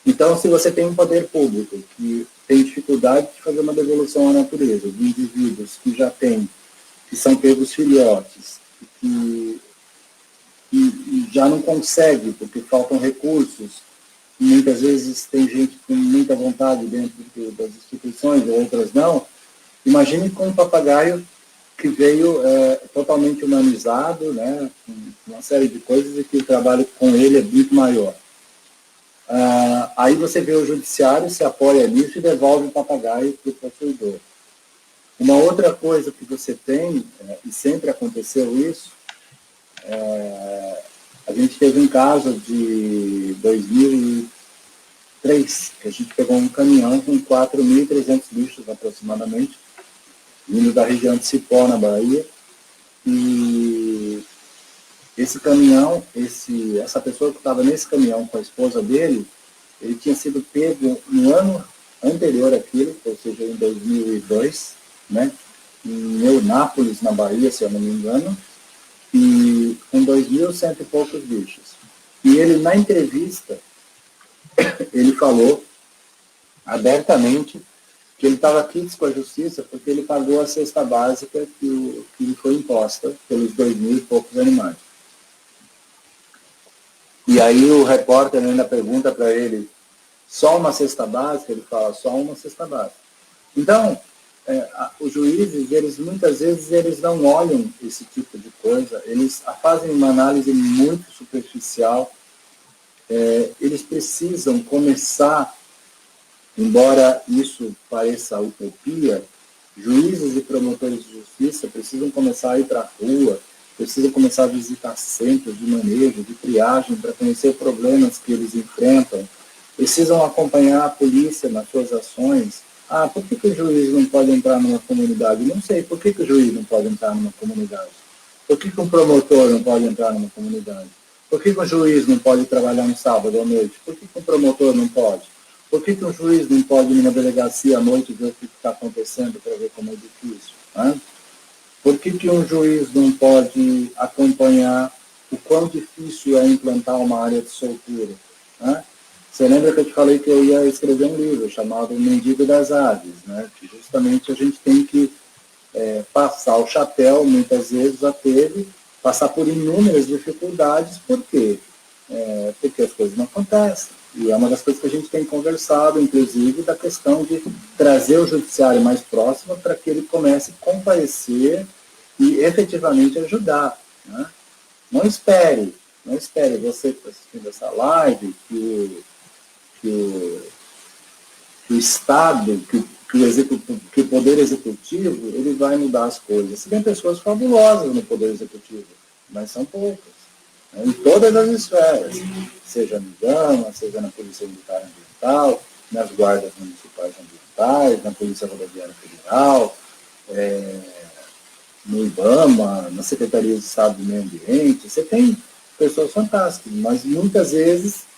S2: Então, se você tem um poder público que tem dificuldade de fazer uma devolução à natureza, de indivíduos que já têm, que são pegos filhotes, que já não consegue, porque faltam recursos, muitas vezes tem gente com muita vontade dentro das instituições, outras não. Imagine com um papagaio que veio totalmente humanizado, né, com uma série de coisas, e que o trabalho com ele é muito maior. Aí você vê o judiciário, se apoia nisso e devolve o papagaio para o possuidor. Uma outra coisa que você tem, e sempre aconteceu isso, a gente teve um caso de 2003, que a gente pegou um caminhão com 4.300 bichos aproximadamente, vindo da região de Cipó, na Bahia, e esse caminhão, essa pessoa que estava nesse caminhão com a esposa dele, ele tinha sido pego no ano anterior àquilo, ou seja, em 2002, né, em Eunápolis, na Bahia, se eu não me engano, e com 2.100 e poucos bichos. E ele, na entrevista, ele falou abertamente que ele estava quente com a justiça porque ele pagou a cesta básica que lhe foi imposta pelos 2.000 e poucos animais. E aí o repórter ainda pergunta para ele, só uma cesta básica? Ele fala, só uma cesta básica. Então, os juízes, eles muitas vezes, eles não olham esse tipo de coisa, eles fazem uma análise muito superficial, eles precisam começar, embora isso pareça utopia, juízes e promotores de justiça precisam começar a ir para a rua, precisam começar a visitar centros de manejo, de triagem, para conhecer problemas que eles enfrentam, precisam acompanhar a polícia nas suas ações. Por que o juiz não pode entrar numa comunidade? Não sei, por que o juiz não pode entrar numa comunidade? Por que um promotor não pode entrar numa comunidade? Por que o juiz não pode trabalhar no sábado à noite? Por que um promotor não pode? Por que um juiz não pode ir numa delegacia à noite ver o que está acontecendo para ver como é difícil? Né? Por que um juiz não pode acompanhar o quão difícil é implantar uma área de soltura? Né? Você lembra que eu te falei que eu ia escrever um livro chamado O Mendigo das Aves, né? Que justamente a gente tem que passar o chapéu, muitas vezes já teve, passar por inúmeras dificuldades. Por quê? Porque as coisas não acontecem. E é uma das coisas que a gente tem conversado, inclusive, da questão de trazer o judiciário mais próximo para que ele comece a comparecer e efetivamente ajudar. Né? Não espere você que está assistindo essa live, que o Estado, que o Poder Executivo, ele vai mudar as coisas. Se tem pessoas fabulosas no Poder Executivo, mas são poucas. Em todas as esferas, seja no IBAMA, seja na Polícia Militar Ambiental, nas guardas municipais ambientais, na Polícia Rodoviária Federal, no IBAMA, na Secretaria de Estado do Meio Ambiente. Você tem pessoas fantásticas, mas muitas vezes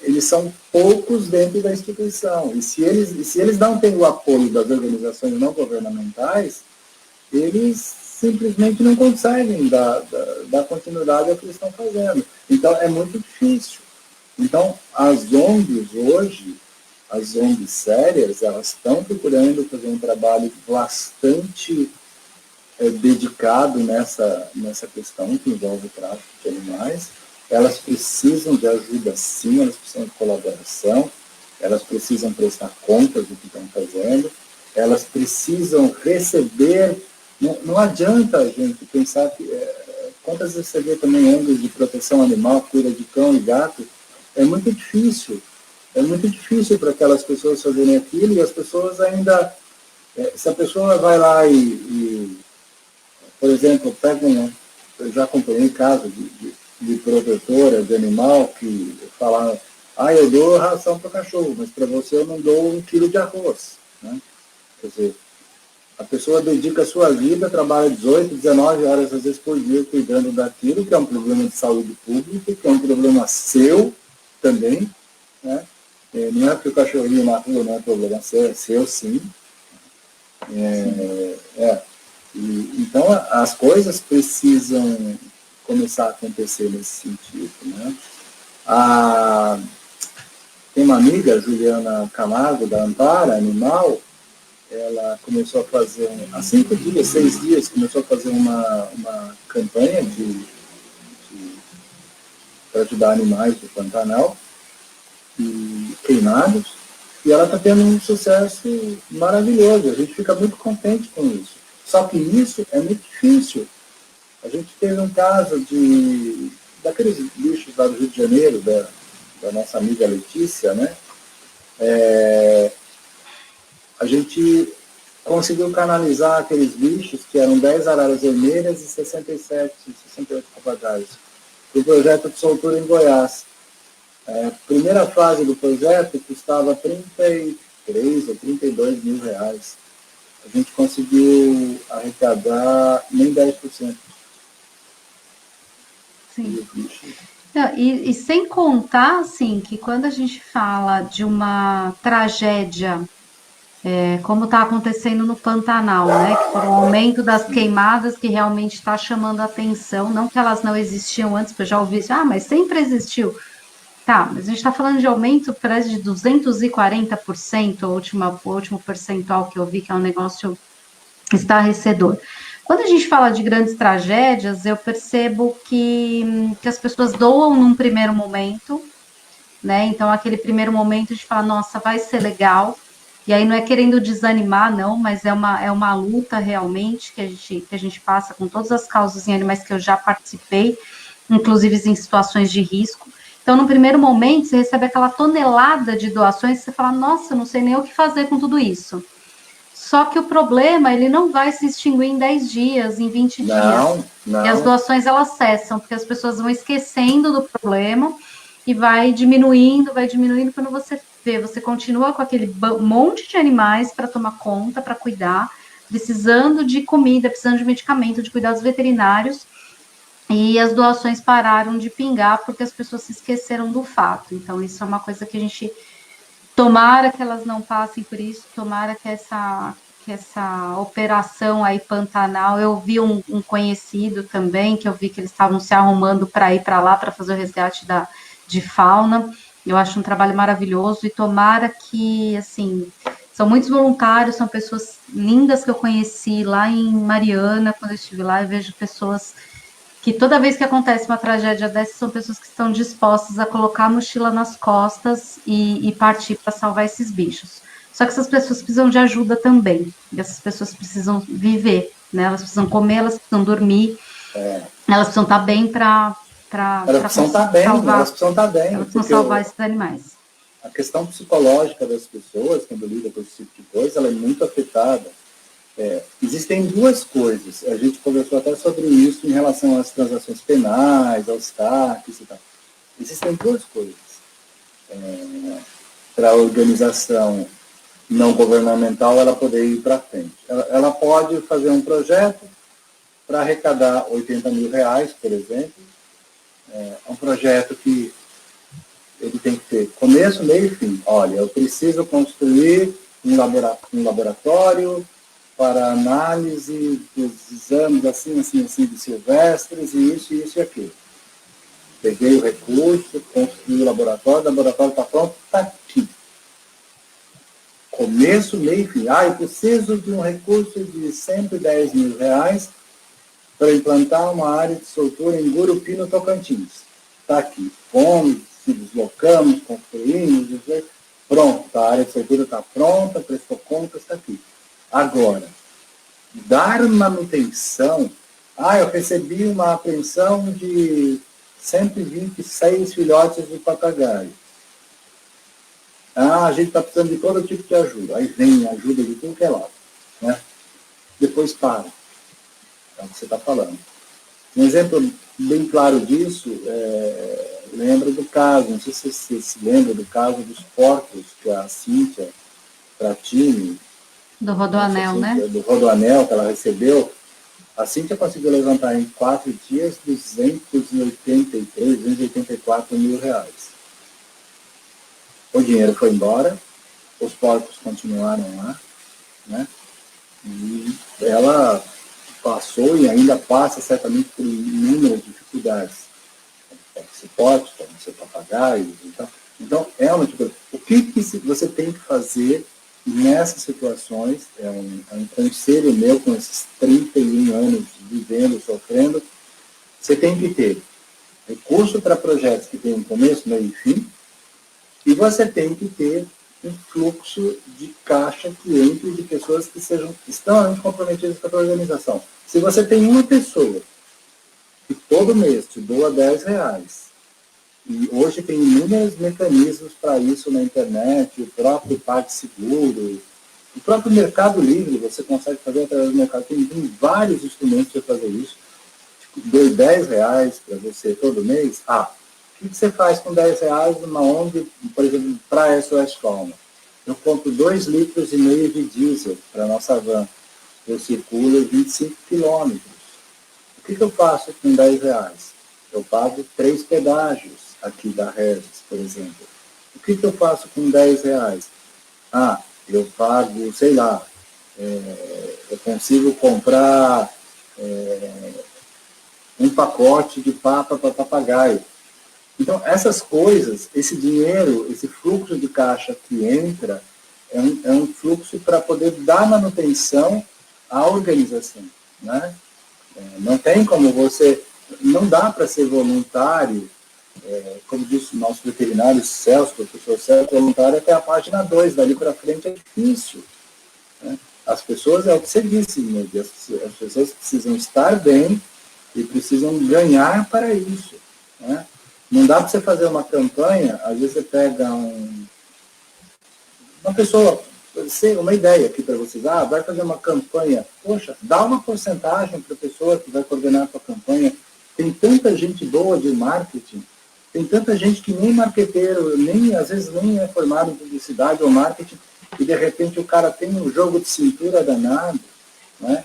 S2: eles são poucos dentro da instituição. E se eles não têm o apoio das organizações não governamentais, eles simplesmente não conseguem dar continuidade ao que eles estão fazendo. Então, é muito difícil. Então, as ONGs hoje, as ONGs sérias, elas estão procurando fazer um trabalho bastante dedicado nessa questão que envolve o tráfico de animais. Elas precisam de ajuda, sim, elas precisam de colaboração, elas precisam prestar contas do que estão fazendo, elas precisam receber. Não adianta a gente pensar que, quantas vezes você vê também ONGs de proteção animal, cura de cão e gato, é muito difícil para aquelas pessoas fazerem aquilo, e as pessoas ainda, se a pessoa vai lá por exemplo, eu já acompanhei casos de protetora de animal que falaram, eu dou ração para o cachorro, mas para você eu não dou 1 quilo de arroz. Né? Quer dizer, A pessoa dedica a sua vida, trabalha 18, 19 horas, às vezes, por dia, cuidando daquilo, que é um problema de saúde pública, que é um problema seu também, né? Não é porque o cachorrinho na rua não é problema seu, é seu sim. Então, as coisas precisam começar a acontecer nesse sentido, né? Tem uma amiga, Juliana Camargo, da Ampara Animal, ela começou a fazer, há 5 dias, 6 dias, começou a fazer uma campanha para ajudar animais do Pantanal e queimados, e ela está tendo um sucesso maravilhoso. A gente fica muito contente com isso. Só que isso é muito difícil. A gente teve um caso daqueles bichos lá do Rio de Janeiro, da nossa amiga Letícia, né? A gente conseguiu canalizar aqueles bichos, que eram 10 araras vermelhas e 68 papagaios, para o projeto de soltura em Goiás. A primeira fase do projeto custava 33 ou 32 mil reais. A gente conseguiu arrecadar nem 10%.
S1: Sim. E sem contar, assim, que quando a gente fala de uma tragédia, como está acontecendo no Pantanal, né, que foi o aumento das queimadas que realmente está chamando a atenção, não que elas não existiam antes, porque eu já ouvi isso, mas sempre existiu. Tá, mas a gente está falando de aumento parece de 240%, o último percentual que eu vi, que é um negócio estarrecedor. Quando a gente fala de grandes tragédias, eu percebo que as pessoas doam num primeiro momento, né? Então, aquele primeiro momento de falar, nossa, vai ser legal. E aí não é querendo desanimar, não, mas é uma luta realmente que a gente passa com todas as causas em animais que eu já participei, inclusive em situações de risco. Então, no primeiro momento, você recebe aquela tonelada de doações e você fala, nossa, não sei nem o que fazer com tudo isso. Só que o problema, ele não vai se extinguir em 10 dias, em 20 dias.
S2: Não.
S1: E as doações, elas cessam, porque as pessoas vão esquecendo do problema e vai diminuindo. Quando você vê, você continua com aquele monte de animais para tomar conta, para cuidar, precisando de comida, precisando de medicamento, de cuidados veterinários, e as doações pararam de pingar porque as pessoas se esqueceram do fato. Então, isso é uma coisa que a gente... Tomara que elas não passem por isso, tomara que essa operação aí Pantanal, eu vi um conhecido também, que eu vi que eles estavam se arrumando para ir para lá, para fazer o resgate de fauna, eu acho um trabalho maravilhoso, e tomara que, assim, são muitos voluntários, são pessoas lindas que eu conheci lá em Mariana, quando eu estive lá, eu vejo pessoas que toda vez que acontece uma tragédia dessa, são pessoas que estão dispostas a colocar a mochila nas costas e partir para salvar esses bichos. Só que essas pessoas precisam de ajuda também. E essas pessoas precisam viver, né? Elas precisam comer, elas precisam dormir, elas precisam estar bem para salvar.
S2: Elas precisam estar bem.
S1: Elas precisam salvar esses animais.
S2: A questão psicológica das pessoas, quando lida com esse tipo de coisa, ela é muito afetada. Existem duas coisas, a gente conversou até sobre isso em relação às transações penais, aos taxas e tal. Existem duas coisas para a organização não governamental ela poder ir para frente. Ela pode fazer um projeto para arrecadar 80 mil reais, por exemplo. É um projeto que ele tem que ter começo, meio e fim. Olha, eu preciso construir um laboratório para análise dos exames assim, de silvestres, e isso e aquilo. Peguei o recurso, construí o laboratório está pronto, está aqui. Começo, meio e fim. Eu preciso de um recurso de 110 mil reais para implantar uma área de soltura em Gurupi, no Tocantins. Está aqui. Fomos, se deslocamos, construímos, pronto, a área de soltura está pronta, prestou contas, está aqui. Agora, dar manutenção... eu recebi uma apreensão de 126 filhotes de papagaio. A gente está precisando de todo tipo de ajuda. Aí vem ajuda de tudo que é lado. Né? Depois para. É o que você está falando. Um exemplo bem claro disso, lembra do caso, não sei se você se lembra do caso dos porcos que a Cíntia Pratini
S1: Do Rodoanel, né?
S2: Do Rodoanel que ela recebeu, a Cíntia conseguiu levantar em 4 dias 284 mil reais. O dinheiro foi embora, os porcos continuaram lá, né? E ela passou e ainda passa certamente por inúmeras dificuldades. Como suporte, como seu papagaio, então é uma dificuldade. O que você tem que fazer nessas situações? É um conselho meu com esses 31 anos vivendo, sofrendo. Você tem que ter recurso para projetos que tenham começo, meio e fim, e você tem que ter um fluxo de caixa que entre de pessoas que sejam extremamente comprometidas com a tua organização. Se você tem uma pessoa que todo mês te doa R$10, e hoje tem inúmeros mecanismos para isso na internet, o próprio PagSeguro, o próprio Mercado Livre, você consegue fazer através do Mercado Livre, tem vários instrumentos para fazer isso. Tipo, dou R$10 para você todo mês. O que você faz com R$10 numa ONG, por exemplo, para SOS Calma? Eu compro 2,5 litros de diesel para a nossa van. Eu circulo 25 quilômetros. O que eu faço com R$10? Eu pago 3 pedágios aqui da Regis, por exemplo. O que eu faço com R$10? Eu pago, sei lá, eu consigo comprar um pacote de papa para papagaio. Então, essas coisas, esse dinheiro, esse fluxo de caixa que entra, é um fluxo para poder dar manutenção à organização, né? Não tem como você... Não dá para ser voluntário, como disse o nosso veterinário Celso, professor Celso, voluntário até a página 2, dali para frente é difícil, né? As pessoas, é o que você disse, as pessoas precisam estar bem e precisam ganhar para isso, né? Não dá para você fazer uma campanha, às vezes você pega uma pessoa, uma ideia aqui para vocês, vai fazer uma campanha, poxa, dá uma porcentagem para a pessoa que vai coordenar a sua campanha. Tem tanta gente boa de marketing, tem tanta gente que nem marqueteiro, às vezes nem é formado em publicidade ou marketing, e de repente o cara tem um jogo de cintura danado, né?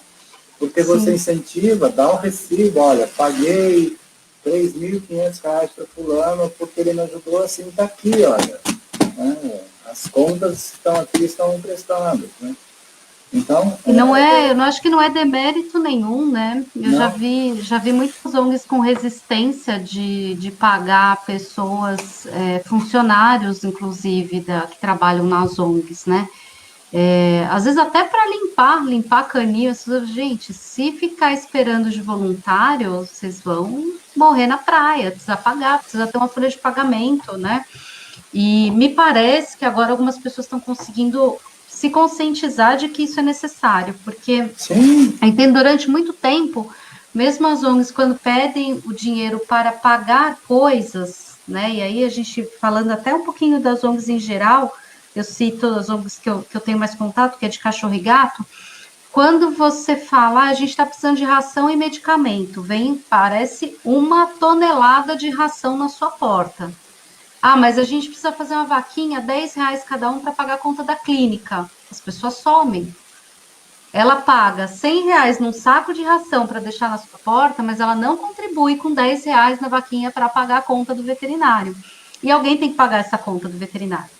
S2: Porque você incentiva, dá um recibo, olha, paguei R$3.500 para fulano porque ele me ajudou assim, está aqui, olha. Né? As contas estão aqui, estão emprestando, né? Então,
S1: eu não acho que não é demérito nenhum, né? Eu já vi muitas ONGs com resistência de pagar pessoas, funcionários, inclusive, que trabalham nas ONGs, né? Às vezes até para limpar caninho, gente, se ficar esperando de voluntário, vocês vão morrer na praia, precisa pagar, precisa ter uma folha de pagamento, né? E me parece que agora algumas pessoas estão conseguindo se conscientizar de que isso é necessário, porque entendo, durante muito tempo, mesmo as ONGs, quando pedem o dinheiro para pagar coisas, né? E aí a gente falando até um pouquinho das ONGs em geral, eu cito as ONGs que eu tenho mais contato, que é de cachorro e gato. Quando você fala, a gente está precisando de ração e medicamento, parece 1 tonelada de ração na sua porta. Mas a gente precisa fazer uma vaquinha, R$10 cada um para pagar a conta da clínica. As pessoas somem. Ela paga R$100 num saco de ração para deixar na sua porta, mas ela não contribui com R$10 na vaquinha para pagar a conta do veterinário. E alguém tem que pagar essa conta do veterinário.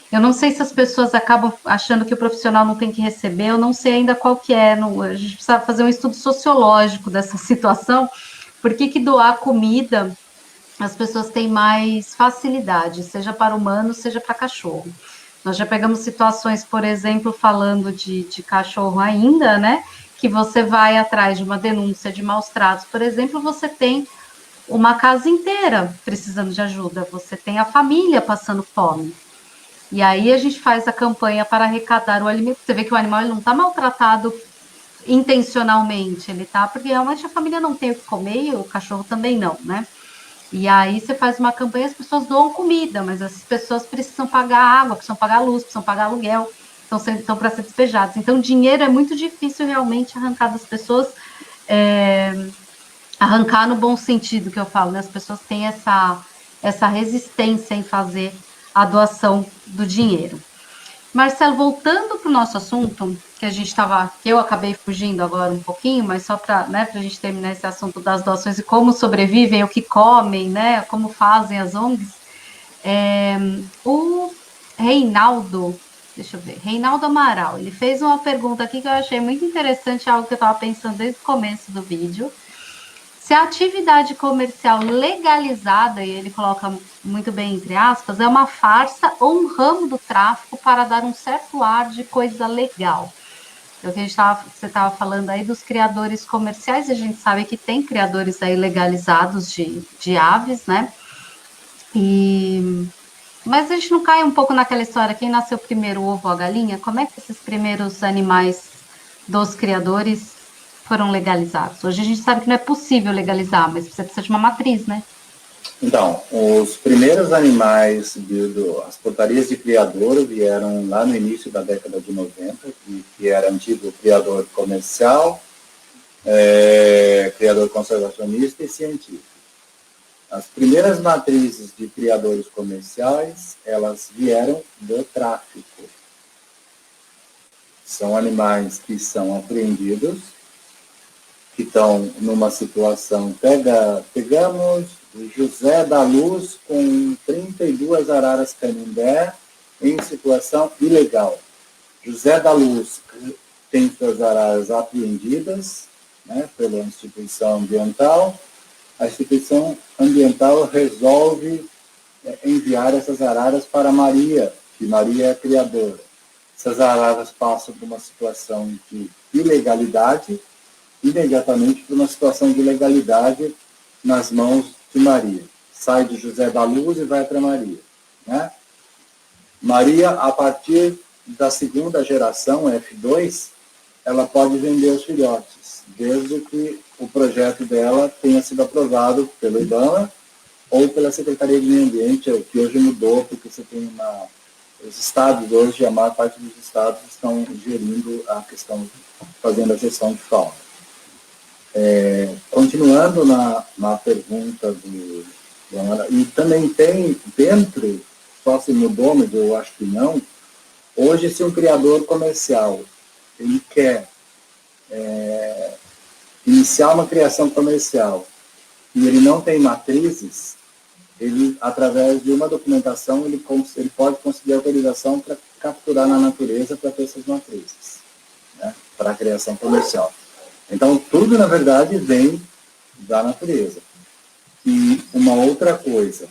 S1: Eu não sei se as pessoas acabam achando que o profissional não tem que receber, eu não sei ainda qual que é. A gente precisa fazer um estudo sociológico dessa situação. Por que doar comida as pessoas têm mais facilidade, seja para humano, seja para cachorro? Nós já pegamos situações, por exemplo, falando de cachorro ainda, né? Que você vai atrás de uma denúncia de maus tratos, por exemplo, você tem uma casa inteira precisando de ajuda, você tem a família passando fome. E aí a gente faz a campanha para arrecadar o alimento. Você vê que o animal ele não está maltratado intencionalmente, ele está porque realmente a família não tem o que comer e o cachorro também não, né? E aí você faz uma campanha, as pessoas doam comida, mas as pessoas precisam pagar água, precisam pagar luz, precisam pagar aluguel, estão para ser despejados. Então, dinheiro é muito difícil realmente arrancar das pessoas, arrancar no bom sentido que eu falo, né? As pessoas têm essa resistência em fazer a doação do dinheiro. Marcelo, voltando para o nosso assunto, que a gente estava, que eu acabei fugindo agora um pouquinho, mas só para, né, para a gente terminar esse assunto das doações e como sobrevivem, o que comem, né, como fazem as ONGs, o Reinaldo, deixa eu ver, Reinaldo Amaral, ele fez uma pergunta aqui que eu achei muito interessante, algo que eu estava pensando desde o começo do vídeo. Se a atividade comercial legalizada, e ele coloca muito bem entre aspas, é uma farsa ou um ramo do tráfico para dar um certo ar de coisa legal. É o que você estava falando aí dos criadores comerciais, a gente sabe que tem criadores aí legalizados de aves, né? E mas a gente não cai um pouco naquela história, quem nasceu primeiro, o ovo ou a galinha? Como é que esses primeiros animais dos criadores foram legalizados? Hoje a gente sabe que não é possível legalizar, mas você precisa de uma matriz, né?
S2: Então, os primeiros animais, as portarias de criador vieram lá no início da década de 90, que era antigo criador comercial, criador conservacionista e científico. As primeiras matrizes de criadores comerciais, elas vieram do tráfico. São animais que são apreendidos, que estão numa situação, pegamos José da Luz com 32 araras canindé em situação ilegal. José da Luz tem suas araras apreendidas, né, pela instituição ambiental. A instituição ambiental resolve enviar essas araras para Maria, que Maria é a criadora. Essas araras passam por uma situação de ilegalidade, imediatamente para uma situação de legalidade nas mãos de Maria. Sai de José da Luz e vai para Maria. Né? Maria, a partir da segunda geração, F2, ela pode vender os filhotes, desde que o projeto dela tenha sido aprovado pelo IBAMA ou pela Secretaria de Meio Ambiente, que hoje mudou, porque você tem os estados hoje, a maior parte dos estados estão gerindo a questão, fazendo a gestão de fauna. Continuando na pergunta e também tem dentro, só se mudou, mas eu acho que não, hoje se um criador comercial ele quer iniciar uma criação comercial e ele não tem matrizes, ele, através de uma documentação, ele pode conseguir autorização para capturar na natureza para ter essas matrizes, né, para a criação comercial. Então, tudo, na verdade, vem da natureza. E uma outra coisa,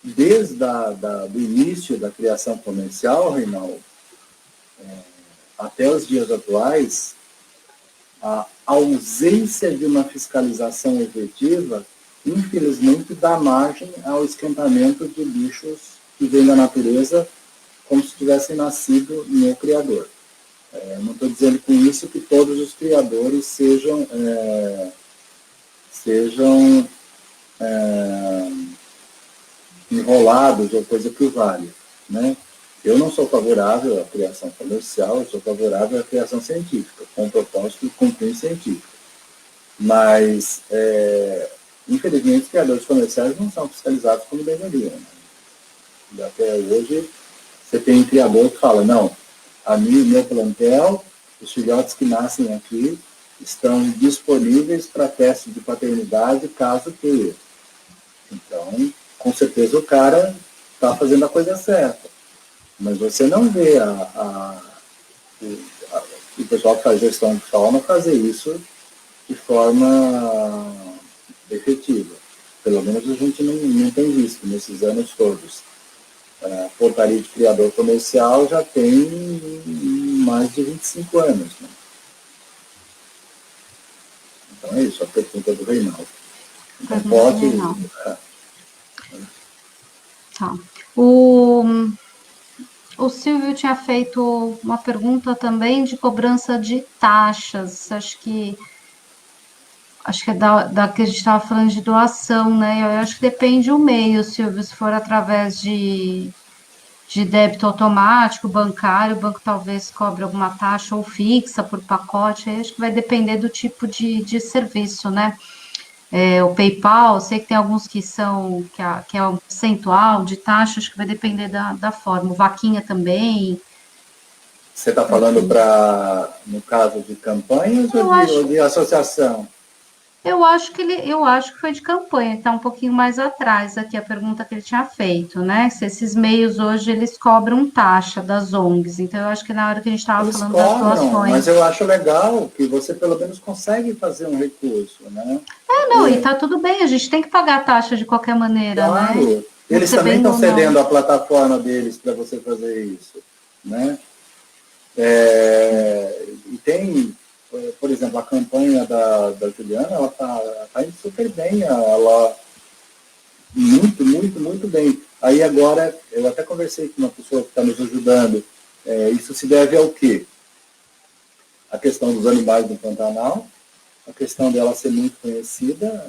S2: desde do início da criação comercial, Reinaldo, até os dias atuais, a ausência de uma fiscalização efetiva, infelizmente, dá margem ao esquentamento de bichos que vêm da natureza como se tivessem nascido no criador. Não estou dizendo com isso que todos os criadores sejam enrolados ou coisa que vale, né? Eu não sou favorável à criação comercial, eu sou favorável à criação científica, com o propósito de cumprir científico. Mas, infelizmente, os criadores comerciais não são fiscalizados como deveriam. Né? E até hoje, você tem um criador que fala, não, meu plantel, os filhotes que nascem aqui, estão disponíveis para teste de paternidade, caso queira. Então, com certeza o cara está fazendo a coisa certa. Mas você não vê o pessoal que faz gestão de fauna fazer isso de forma efetiva. Pelo menos a gente não tem visto nesses anos todos. A portaria de criador comercial já tem mais de 25 anos. Né? Então é isso, a pergunta do Reinaldo. Então pode...
S1: Tá. O Silvio tinha feito uma pergunta também de cobrança de taxas. Acho que é da que a gente estava falando de doação, né? Eu acho que depende o meio, Silvio, se for através de débito automático, bancário, o banco talvez cobre alguma taxa ou fixa por pacote, aí acho que vai depender do tipo de serviço, né? o PayPal, eu sei que tem alguns que são, que é um percentual de taxa, acho que vai depender da forma. O Vaquinha também,
S2: Você está falando
S1: enfim.
S2: no caso de campanhas
S1: Eu
S2: ou
S1: acho,
S2: de associação?
S1: eu acho que foi de campanha, está um pouquinho mais atrás aqui a pergunta que ele tinha feito, né? Se esses meios hoje eles cobram taxa das ONGs, então eu acho que na hora que a gente estava
S2: Eles
S1: falando das
S2: cobram, mas
S1: doações.
S2: eu acho legal que você pelo menos consegue fazer um recurso, né?
S1: Não, e tá tudo bem, a gente tem que pagar a taxa de qualquer maneira, né?
S2: Claro, eles também
S1: Recebendo
S2: estão
S1: ou não.
S2: cedendo a plataforma deles para você fazer isso, né? E tem, por exemplo, a campanha da Juliana, ela tá indo super bem, ela muito, muito, muito bem. Aí agora, eu até conversei com uma pessoa que está nos ajudando, isso se deve ao quê? A questão dos animais do Pantanal, a questão dela ser muito conhecida,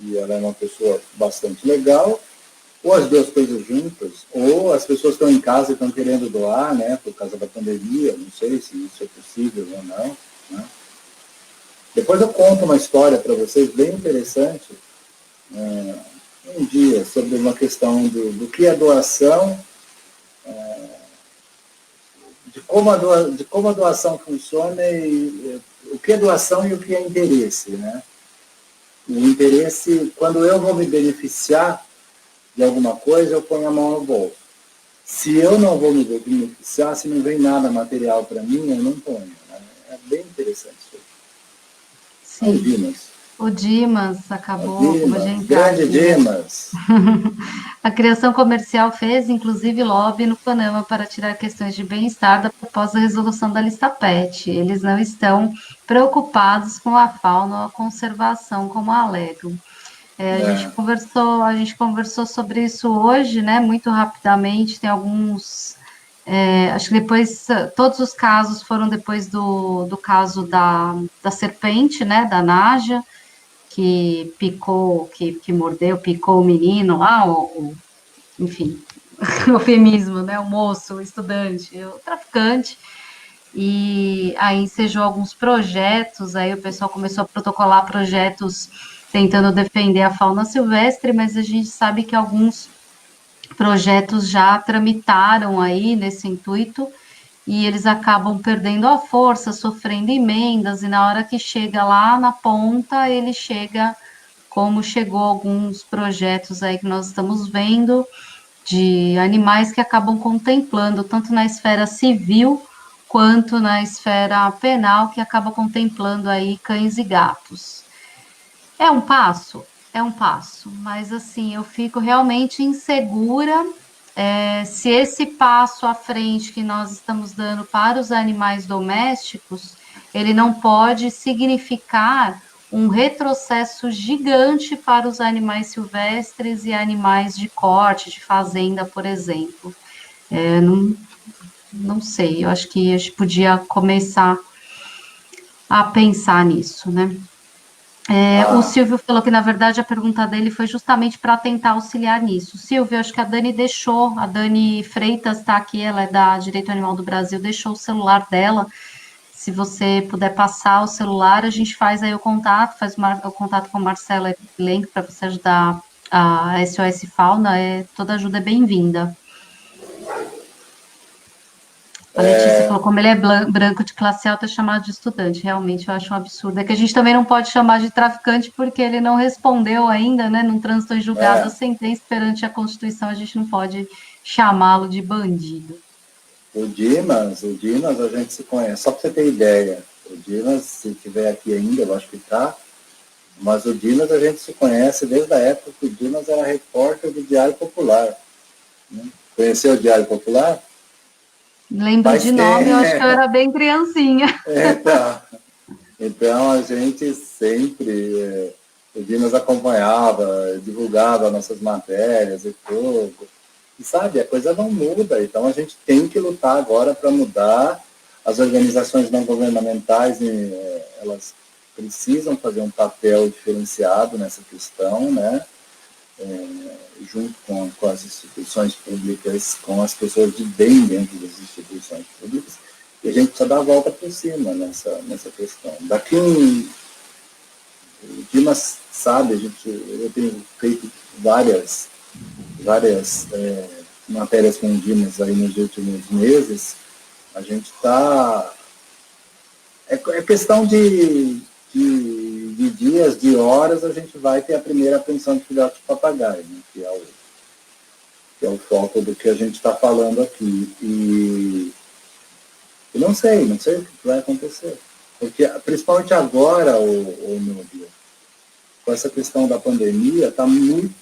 S2: e ela é uma pessoa bastante legal, ou as duas coisas juntas, ou as pessoas estão em casa e estão querendo doar, né, por causa da pandemia, não sei se isso é possível ou não, né? Depois eu conto uma história para vocês bem interessante, é, um dia, sobre uma questão do que é doação, de como a doação funciona e o que é doação e o que é interesse, né? O interesse, quando eu vou me beneficiar de alguma coisa, eu ponho a mão no bolso. Se eu não vou me beneficiar, se não vem nada material para mim, eu não ponho. Né? É bem interessante isso. São
S1: Sim.
S2: Dimas.
S1: O Dimas
S2: A
S1: acabou de
S2: Dimas,
S1: entrar
S2: grande
S1: aqui, né?
S2: Dimas.
S1: A criação comercial fez, inclusive, lobby no Panama para tirar questões de bem-estar da proposta da resolução da lista PET. Eles não estão preocupados com a fauna ou a conservação, como alegam.
S2: É,
S1: A gente conversou sobre isso hoje, né? Muito rapidamente. Tem alguns. Acho que depois todos os casos foram depois do caso da serpente, né? Da Naja, que picou, que mordeu, picou o menino lá, enfim, o eufemismo, né? O moço, o estudante, o traficante. E aí ensejou alguns projetos, aí o pessoal começou a protocolar projetos tentando defender a fauna silvestre, mas a gente sabe que alguns projetos já tramitaram aí nesse intuito e eles acabam perdendo a força, sofrendo emendas, e na hora que chega lá na ponta, ele chega como chegou alguns projetos aí que nós estamos vendo de animais que acabam contemplando, tanto na esfera civil quanto na esfera penal, que acaba contemplando aí cães e gatos. É um passo? É um passo, mas assim, eu fico realmente insegura se esse passo à frente que nós estamos dando para os animais domésticos, ele não pode significar um retrocesso gigante para os animais silvestres e animais de corte, de fazenda, por exemplo. Não, não sei, eu acho que a gente podia começar a pensar nisso, né? O
S2: ah,
S1: Silvio falou que, na verdade, a pergunta dele foi justamente para tentar auxiliar nisso. Silvio, acho que a Dani deixou, a Dani Freitas está aqui, ela é da Direito Animal do Brasil, deixou o celular dela. Se você puder passar o celular, a gente faz aí o contato, o contato com a Marcela Elenco para você ajudar a SOS Fauna. Toda ajuda é bem-vinda. A Letícia falou, como ele é branco de classe alta, é chamado de estudante. Realmente, eu acho um absurdo. É que a gente também não pode chamar de traficante porque ele não respondeu ainda, né? Não transitou em julgado a
S2: é,
S1: sentença perante a Constituição, a gente não pode chamá-lo de bandido.
S2: o Dimas a gente se conhece. Só para você ter ideia, o Dimas, se estiver aqui ainda, eu acho que está, mas o Dimas a gente se conhece desde a época que o Dimas era repórter do Diário Popular. Né? Conheceu o Diário Popular?
S1: Lembro
S2: Faz
S1: de nome, eu acho que eu
S2: tempo.
S1: era bem criancinha.
S2: Então, então a gente sempre, o Dimas acompanhava, divulgava nossas matérias e tudo. E sabe, a coisa não muda, então a gente tem que lutar agora para mudar. As organizações não governamentais, elas precisam fazer um papel diferenciado nessa questão, né? Junto com as instituições públicas, com as pessoas de bem dentro das instituições públicas, e a gente precisa dar a volta por cima nessa questão. o Dimas sabe, eu tenho feito várias matérias com o Dimas aí nos últimos meses. A gente está... É questão de dias, de horas, a gente vai ter a primeira apreensão de filhote de papagaio, né, que é o foco do que a gente está falando aqui. E não sei o que vai acontecer. Porque, principalmente agora, meu Deus, com essa questão da pandemia, está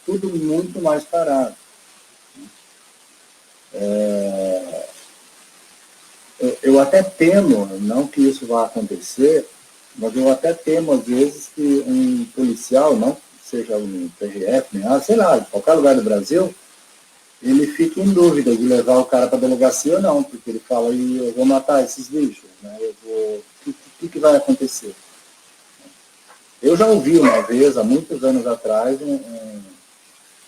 S2: tudo muito mais parado. Eu até temo, não que isso vá acontecer, mas eu até temo, às vezes, que um policial, não seja um PRF, sei lá, em qualquer lugar do Brasil, ele fique em dúvida de levar o cara para a delegacia ou não, porque ele fala, eu vou matar esses bichos, né? O que vai acontecer? Eu já ouvi uma vez, há muitos anos atrás,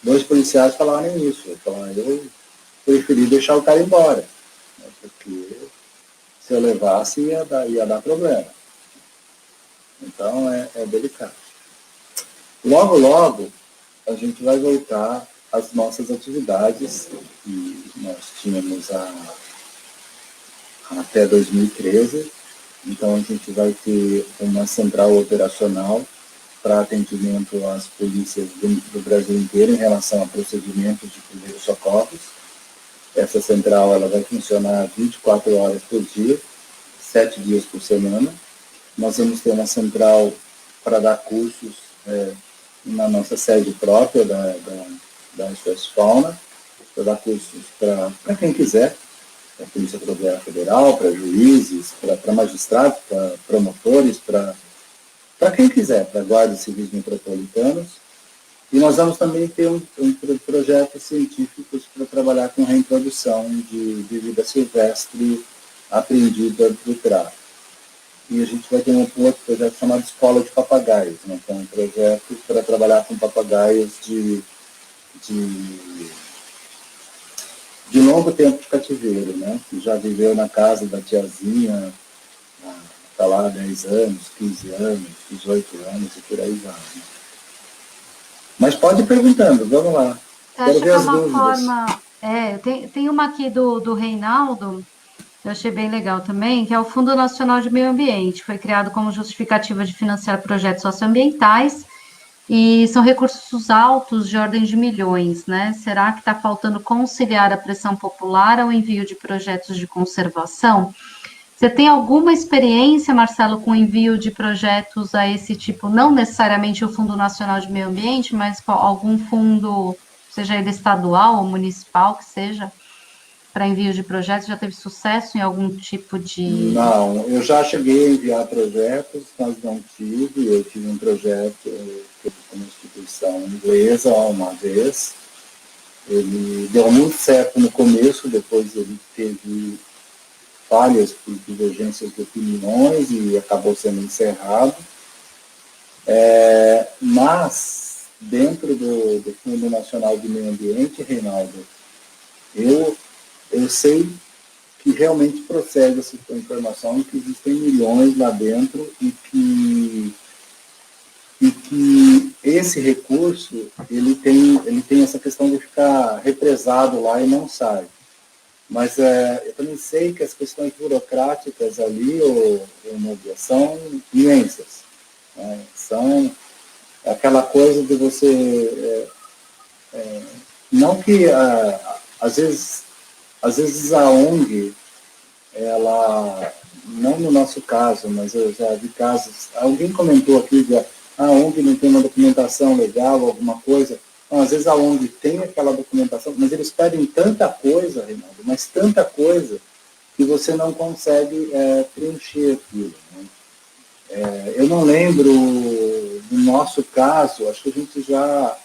S2: dois policiais falarem isso. Eu preferi deixar o cara embora, né? Porque se eu levasse ia dar problema. Então é delicado. Logo, logo, a gente vai voltar às nossas atividades que nós tínhamos até 2013. Então, a gente vai ter uma central operacional para atendimento às polícias do Brasil inteiro em relação a procedimentos de primeiros socorros. Essa central ela vai funcionar 24 horas por dia, 7 dias por semana. Nós vamos ter uma central para dar cursos na nossa sede própria da SOS Fauna, para dar cursos para quem quiser, para a Polícia Rodoviária Federal, para juízes, para magistrados, para promotores, para quem quiser, para guardas civis metropolitanos. E nós vamos também ter projetos científicos para trabalhar com reintrodução de vida silvestre apreendida do tráfico. E a gente vai ter um outro projeto chamado Escola de Papagaios, né, que é um projeto para trabalhar com papagaios de longo tempo de cativeiro, né? Que já viveu na casa da tiazinha, está lá 10 anos, 15 anos, 18 anos e por aí vai. Né? Mas pode ir perguntando, vamos lá.
S1: Quero ver as dúvidas. Forma... tem uma aqui do Reinaldo, eu achei bem legal também, que é o Fundo Nacional de Meio Ambiente. Foi criado como justificativa de financiar projetos socioambientais e são recursos altos de ordem de milhões, né? Será que está faltando conciliar a pressão popular ao envio de projetos de conservação? Você tem alguma experiência, Marcelo, com envio de projetos a esse tipo, não necessariamente o Fundo Nacional de Meio Ambiente, mas algum fundo, seja ele estadual ou municipal, que seja, para envio de projetos? Já teve sucesso em algum tipo de...
S2: Não, eu já cheguei a enviar projetos, mas não tive. Eu tive um projeto com uma instituição inglesa uma vez. Ele deu muito certo no começo, depois ele teve falhas por divergências de opiniões e acabou sendo encerrado. Mas, dentro do Fundo Nacional de Meio Ambiente, Reinaldo, eu sei que realmente procede essa informação, que existem milhões lá dentro e que esse recurso ele tem essa questão de ficar represado lá e não sai. Mas eu também sei que as questões burocráticas ali, são imensas. Né? São aquela coisa de você... não que, às vezes a ONG, ela... Não no nosso caso, mas eu já vi casos... Alguém comentou aqui de a ONG não tem uma documentação legal, alguma coisa... Então, às vezes a ONG tem aquela documentação, mas eles pedem tanta coisa, Reinaldo, mas tanta coisa, que você não consegue preencher aquilo. Né? Eu não lembro do nosso caso, acho que a gente já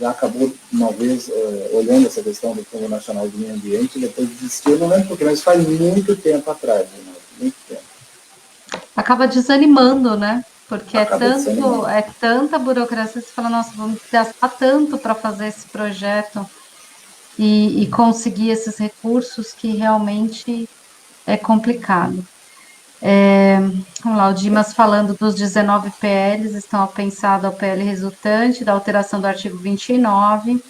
S2: acabou uma vez olhando essa questão do Fundo Nacional do Meio Ambiente, depois desistiu, eu não lembro porque, mas faz muito tempo atrás, Reinaldo, muito tempo.
S1: Acaba desanimando, né? Porque é tanta burocracia, você fala, nossa, vamos gastar tanto para fazer esse projeto e conseguir esses recursos que realmente é complicado. Vamos lá, o Dimas falando dos 19 PLs, estão pensados ao PL resultante da alteração do artigo 29.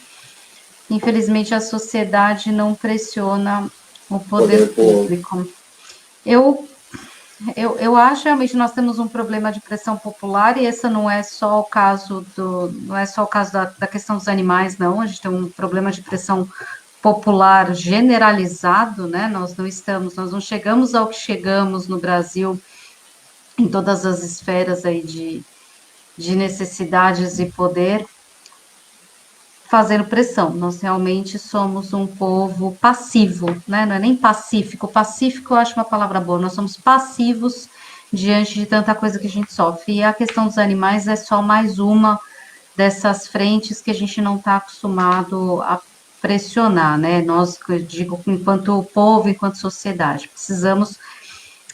S1: Infelizmente, a sociedade não pressiona o poder
S2: Poder público.
S1: público. Eu, eu acho realmente que nós temos um problema de pressão popular e esse não é só o caso da questão dos animais, não. A gente tem um problema de pressão popular generalizado, né? Nós não chegamos ao que chegamos no Brasil em todas as esferas aí de necessidades e poder, fazendo pressão. Nós realmente somos um povo passivo, né? Não é nem pacífico. Pacífico eu acho uma palavra boa. Nós somos passivos diante de tanta coisa que a gente sofre. E a questão dos animais é só mais uma dessas frentes que a gente não está acostumado a pressionar, né? Nós, eu digo, enquanto povo, enquanto sociedade, precisamos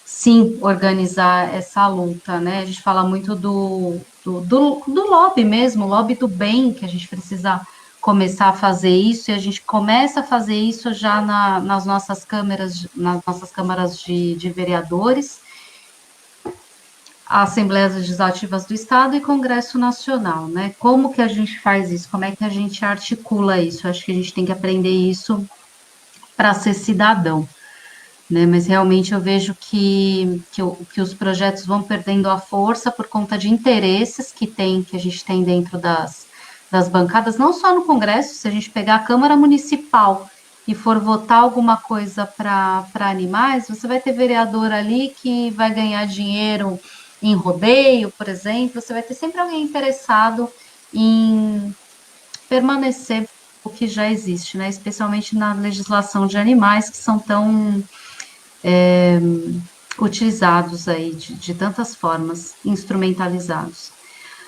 S1: sim organizar essa luta, né? A gente fala muito do lobby mesmo, lobby do bem, que a gente precisa começar a fazer isso, e a gente começa a fazer isso já nas nossas câmaras de vereadores, Assembleias Legislativas do Estado e Congresso Nacional, né? Como que a gente faz isso? Como é que a gente articula isso? Acho que a gente tem que aprender isso para ser cidadão, né? Mas realmente eu vejo que os projetos vão perdendo a força por conta de interesses que a gente tem dentro das bancadas, não só no Congresso, se a gente pegar a Câmara Municipal e for votar alguma coisa para animais, você vai ter vereador ali que vai ganhar dinheiro em rodeio, por exemplo, você vai ter sempre alguém interessado em permanecer o que já existe, né? Especialmente na legislação de animais que são tão utilizados aí de tantas formas, instrumentalizados.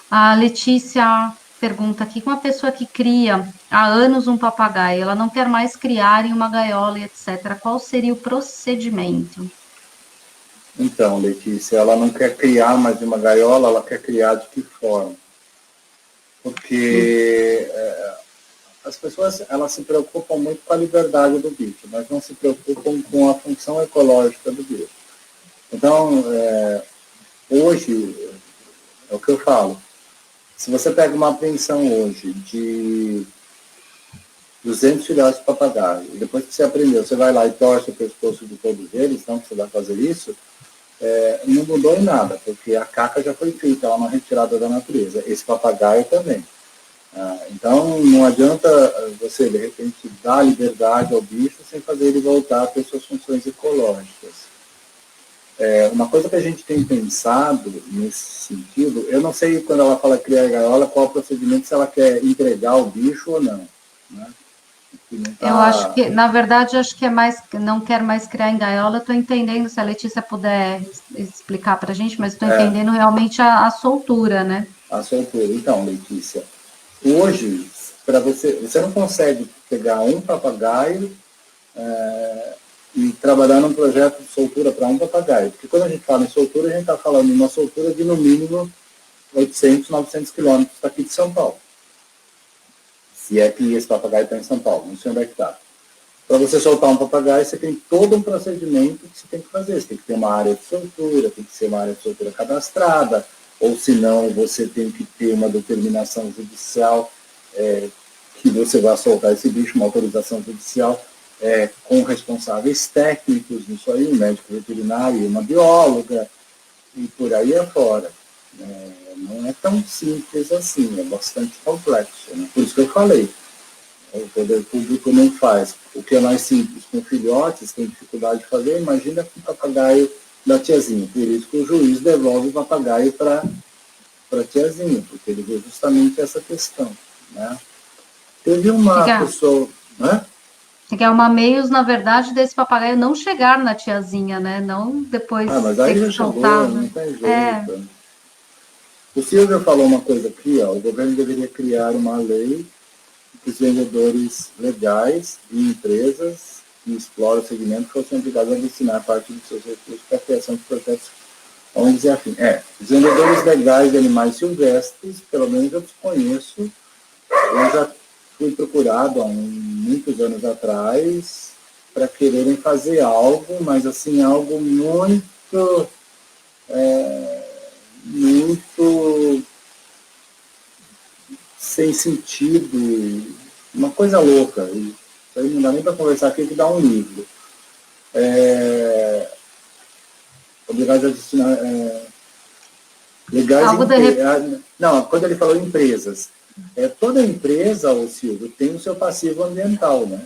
S1: A Letícia pergunta aqui, uma pessoa que cria há anos um papagaio, ela não quer mais criar em uma gaiola, etc. Qual seria o procedimento?
S2: Então, Letícia, ela não quer criar mais uma gaiola, ela quer criar de que forma? Porque as pessoas elas se preocupam muito com a liberdade do bicho, mas não se preocupam com a função ecológica do bicho. Então, hoje, é o que eu falo, se você pega uma apreensão hoje de 200 filhotes de papagaio, e depois que você aprendeu, você vai lá e torce o pescoço de todos eles, então que você vai fazer isso, não mudou em nada, porque a caca já foi feita, ela não é retirada da natureza. Esse papagaio também. Então, não adianta você, de repente, dar liberdade ao bicho sem fazer ele voltar a ter suas funções ecológicas. Uma coisa que a gente tem pensado nesse sentido, eu não sei quando ela fala criar gaiola, qual é o procedimento, se ela quer entregar o bicho ou não. Né?
S1: Eu acho que, na verdade, acho que é mais, não quero mais criar em gaiola. Estou entendendo, se a Letícia puder explicar para a gente, mas estou entendendo realmente a soltura, né?
S2: A soltura. Então, Letícia, hoje, para você não consegue pegar um papagaio e trabalhar num projeto de soltura para um papagaio. Porque quando a gente fala em soltura, a gente está falando de uma soltura de, no mínimo, 800, 900 quilômetros daqui de São Paulo. Se é que esse papagaio está em São Paulo, não sei onde é que está. Para você soltar um papagaio, você tem todo um procedimento que você tem que fazer. Você tem que ter uma área de soltura, tem que ser uma área de soltura cadastrada, ou se não, você tem que ter uma determinação judicial que você vai soltar esse bicho, uma autorização judicial com responsáveis técnicos nisso aí, um médico veterinário e uma bióloga, e por aí afora. Não é tão simples assim, é bastante complexo. Né? Por isso que eu falei, o poder público não faz. O que é mais simples com filhotes, tem dificuldade de fazer, imagina com o papagaio da tiazinha. Por isso que o juiz devolve o papagaio para a tiazinha, porque ele vê justamente essa questão. Né? Teve uma pessoa... Né?
S1: Que é uma meios, na verdade, desse papagaio não chegar na tiazinha, né? Não depois
S2: mas aí já chegou, não tem jeito. O Silvio falou uma coisa aqui, ó, o governo deveria criar uma lei que os vendedores legais e empresas que exploram o segmento fossem obrigados a destinar parte dos seus recursos para a criação de projetos ONGs e afim. Os vendedores legais de animais silvestres, pelo menos eu desconheço, eu já fui procurado há muitos anos atrás para quererem fazer algo, mas assim, algo muito muito sem sentido, uma coisa louca. Isso aí não dá nem para conversar aqui, que dá um livro. Obrigado a destinar... legais não, quando ele falou empresas, toda empresa, ô Silvio, tem o seu passivo ambiental, né?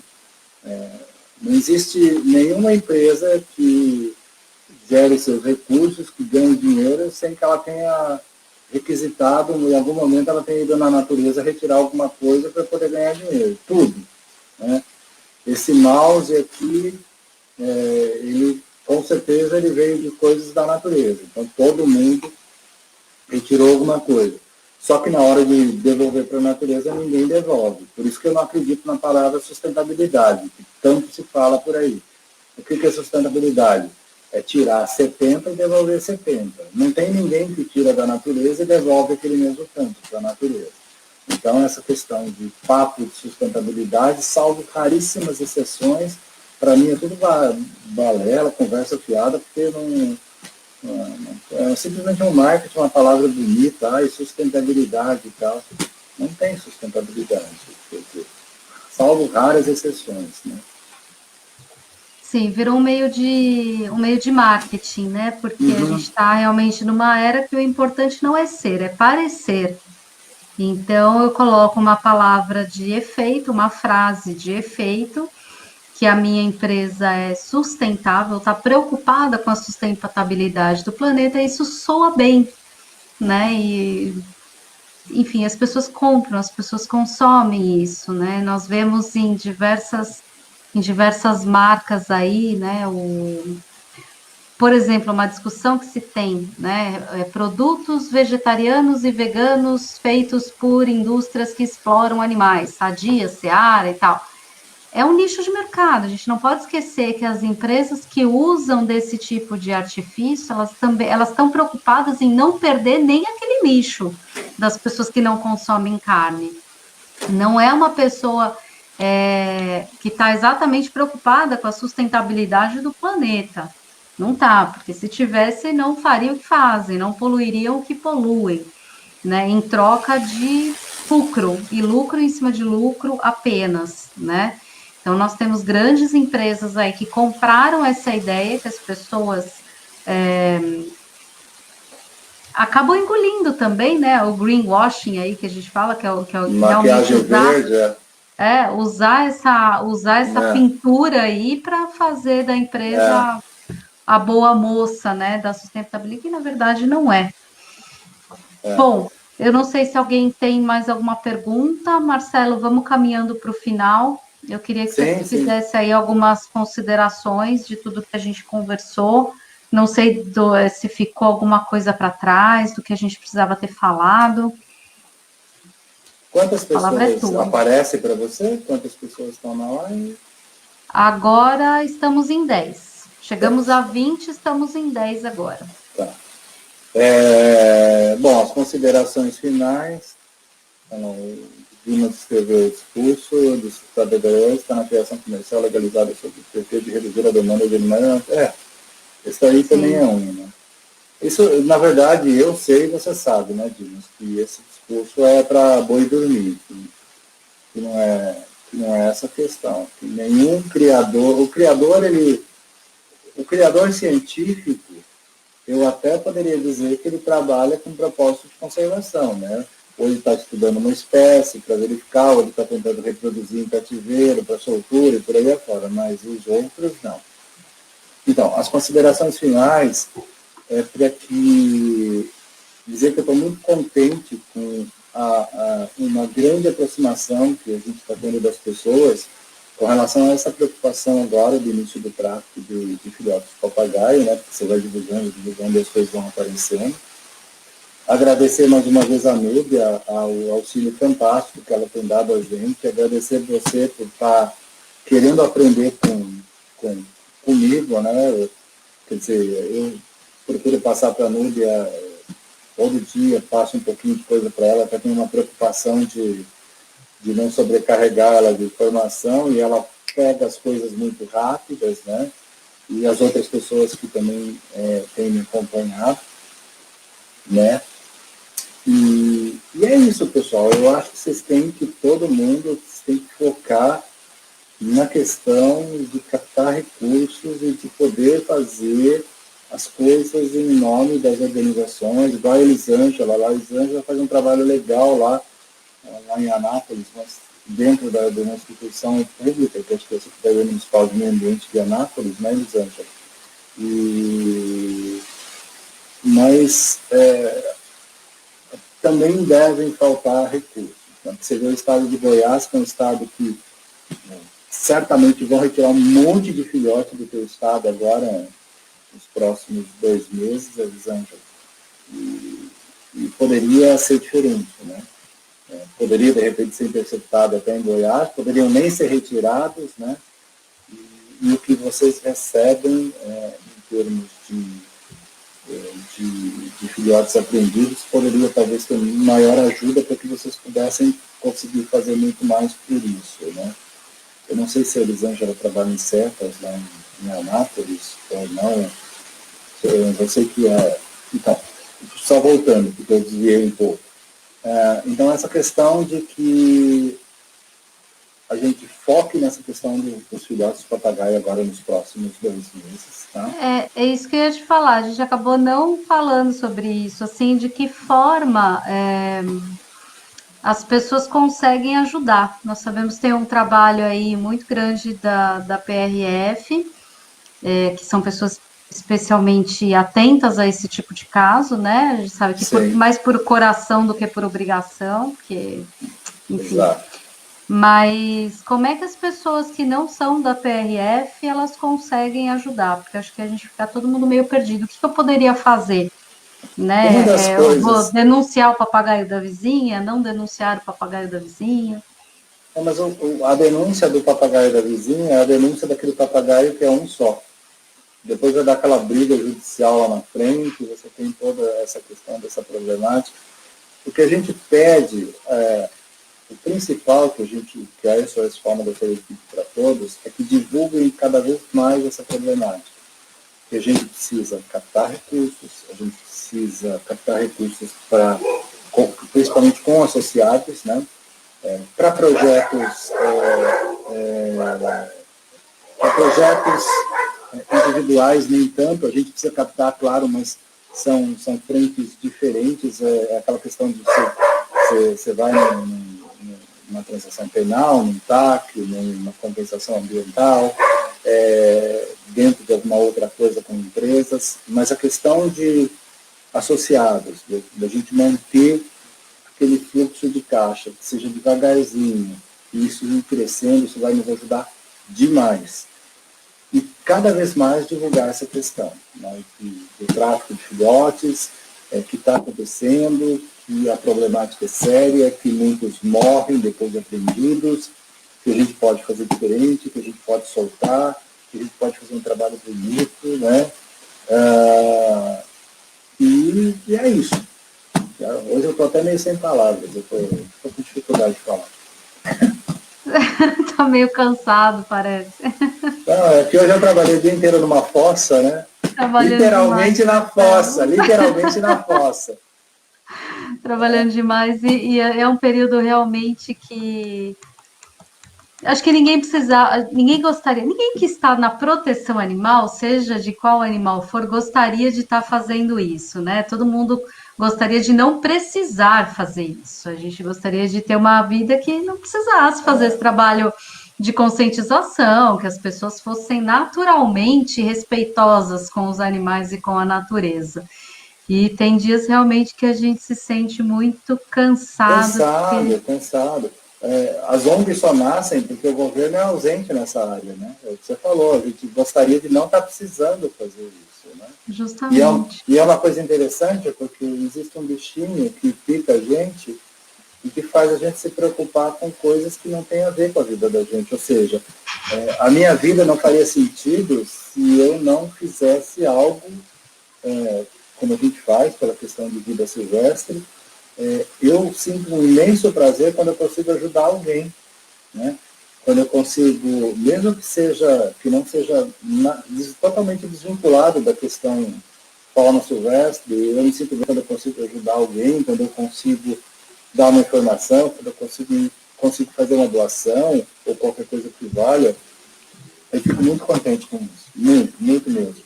S2: Não existe nenhuma empresa que gere seus recursos, que ganhe dinheiro, sem que ela tenha requisitado, em algum momento ela tenha ido na natureza retirar alguma coisa para poder ganhar dinheiro. Tudo. Né? Esse mouse aqui, ele, com certeza, ele veio de coisas da natureza. Então, todo mundo retirou alguma coisa. Só que na hora de devolver para a natureza, ninguém devolve. Por isso que eu não acredito na palavra sustentabilidade, que tanto se fala por aí. O que é sustentabilidade? É tirar 70 e devolver 70. Não tem ninguém que tira da natureza e devolve aquele mesmo tanto para a natureza. Então, essa questão de papo de sustentabilidade, salvo raríssimas exceções, para mim é tudo balela, conversa fiada, porque não é simplesmente um marketing, uma palavra bonita, e sustentabilidade e tal. Não tem sustentabilidade, quer dizer, salvo raras exceções, né?
S1: Sim, virou um meio de marketing, né? Porque a gente está realmente numa era que o importante não é ser, é parecer. Então, eu coloco uma palavra de efeito, uma frase de efeito, que a minha empresa é sustentável, está preocupada com a sustentabilidade do planeta, e isso soa bem, né? E, enfim, as pessoas compram, as pessoas consomem isso, né? Nós vemos em diversas marcas aí, né? Por exemplo, uma discussão que se tem, né? Produtos vegetarianos e veganos feitos por indústrias que exploram animais, Sadia, Seara e tal. É um nicho de mercado. A gente não pode esquecer que as empresas que usam desse tipo de artifício, elas estão preocupadas em não perder nem aquele nicho das pessoas que não consomem carne. Não é uma pessoa que está exatamente preocupada com a sustentabilidade do planeta. Não está, porque se tivesse, não faria o que fazem, não poluiriam o que poluem, né? Em troca de lucro, e lucro em cima de lucro apenas, né? Então, nós temos grandes empresas aí que compraram essa ideia, que as pessoas acabam engolindo também, né? O greenwashing aí que a gente fala, que é o que realmente usar essa pintura aí para fazer da empresa a boa moça, né? Da sustentabilidade, que na verdade não é. Bom, eu não sei se alguém tem mais alguma pergunta. Marcelo, vamos caminhando para o final. Eu queria que você fizesse aí algumas considerações de tudo que a gente conversou. Não sei se ficou alguma coisa para trás, do que a gente precisava ter falado.
S2: Quantas pessoas aparecem para você? Quantas pessoas estão na live?
S1: Agora estamos em 10. Chegamos a 20, estamos em 10 agora.
S2: Tá. Bom, as considerações finais. Dimas escreveu o discurso dos trabalhadores, está na criação comercial legalizada sob o pretexto de reduzir a demanda de animais. Esse aí também é um, né? Isso, na verdade, eu sei e você sabe, né, Dimas, que esse discurso é para boi dormir, que não é essa questão. Que nenhum criador, o criador científico, eu até poderia dizer que ele trabalha com propósito de conservação, né? Ou ele está estudando uma espécie para verificar, ou ele está tentando reproduzir em cativeiro, para soltura e por aí afora, mas os outros não. Então, as considerações finais é para dizer que eu estou muito contente com uma grande aproximação que a gente está tendo das pessoas com relação a essa preocupação agora do início do tráfico de filhotes de papagaio, né? Porque você vai divulgando e as coisas vão aparecendo. Agradecer mais uma vez a Núbia, ao auxílio fantástico que ela tem dado a gente. Agradecer você por estar querendo aprender comigo, né? Quer dizer, eu procuro passar para a Núbia todo dia, passo um pouquinho de coisa para ela, até tem uma preocupação de não sobrecarregar ela de informação, e ela pega as coisas muito rápidas, né? e as outras pessoas que também têm me acompanhado, né? E é isso, pessoal. Eu acho que todo mundo tem que focar na questão de captar recursos e de poder fazer as coisas em nome das organizações, igual a Elisângela. A Elisângela faz um trabalho legal lá em Anápolis, mas dentro de uma instituição pública, que acho que é a Secretaria Municipal de Meio Ambiente de Anápolis, né, Elisângela? Mas também devem faltar recursos. Então, você vê o estado de Goiás, que é um estado que certamente vão retirar um monte de filhote do teu estado agora, nos próximos 2 meses, Elisângela. E poderia ser diferente, né? Poderia, de repente, ser interceptado até em Goiás, poderiam nem ser retirados, né? E o que vocês recebem em termos de filhotes apreendidos poderia talvez ter maior ajuda para que vocês pudessem conseguir fazer muito mais por isso, né? Eu não sei se a Elisângela trabalha em setas lá em Anápolis ou não. Eu sei que então, só voltando, porque eu desviei um pouco. Então, essa questão de que a gente foque nessa questão dos filhotes de papagaio agora nos próximos 2 meses, tá?
S1: É isso que eu ia te falar. A gente acabou não falando sobre isso, assim, de que forma as pessoas conseguem ajudar. Nós sabemos que tem um trabalho aí muito grande da PRF, que são pessoas especialmente atentas a esse tipo de caso, né? A gente sabe que mais por coração do que por obrigação, porque, enfim.
S2: Exato.
S1: Mas como é que as pessoas que não são da PRF, elas conseguem ajudar? Porque acho que a gente fica todo mundo meio perdido. O que eu poderia fazer? Né?
S2: Uma das
S1: Eu vou
S2: coisas...
S1: denunciar o papagaio da vizinha, não denunciar o papagaio da vizinha?
S2: Mas a denúncia do papagaio da vizinha é a denúncia daquele papagaio que é um só. Depois vai dar aquela briga judicial lá na frente, você tem toda essa questão dessa problemática. O que a gente pede, o principal que a SOS Fauna da equipe para todos, é que divulguem cada vez mais essa problemática. Que a gente precisa captar recursos, principalmente com associados, né? Para projetos individuais, nem tanto, a gente precisa captar, claro, mas são frentes diferentes, aquela questão de você vai numa transação penal, num TAC, numa compensação ambiental, dentro de alguma outra coisa com empresas, mas a questão de associados, da gente manter aquele fluxo de caixa, que seja devagarzinho, e isso ir crescendo, isso vai nos ajudar demais. E cada vez mais divulgar essa questão, né, do tráfico de filhotes, que está acontecendo, que a problemática é séria, que muitos morrem depois de apreendidos, que a gente pode fazer diferente, que a gente pode soltar, que a gente pode fazer um trabalho bonito, né? E é isso. Hoje eu estou até meio sem palavras, eu estou com dificuldade de falar.
S1: Tá meio cansado, parece.
S2: Não, é que hoje eu trabalhei o dia inteiro numa fossa, né? Literalmente na fossa.
S1: Trabalhando demais e é um período realmente que acho que ninguém gostaria, ninguém que está na proteção animal, seja de qual animal for, gostaria de estar fazendo isso, né? Todo mundo gostaria de não precisar fazer isso. A gente gostaria de ter uma vida que não precisasse fazer esse trabalho de conscientização, que as pessoas fossem naturalmente respeitosas com os animais e com a natureza. E tem dias realmente que a gente se sente muito cansado.
S2: Cansado. As ONGs só nascem porque o governo é ausente nessa área, né? É o que você falou, a gente gostaria de não estar precisando fazer isso, né?
S1: Justamente.
S2: E é uma coisa interessante, porque existe um bichinho que pica a gente e que faz a gente se preocupar com coisas que não têm a ver com a vida da gente. Ou seja, a minha vida não faria sentido se eu não fizesse algo como a gente faz pela questão de vida silvestre. Eu sinto um imenso prazer quando eu consigo ajudar alguém, né? quando eu consigo, mesmo que não seja totalmente desvinculado da questão fauna silvestre, eu me sinto bem quando eu consigo ajudar alguém, quando eu consigo dar uma informação, quando eu consigo fazer uma doação, ou qualquer coisa que valha, eu fico muito contente com isso. Muito, muito mesmo.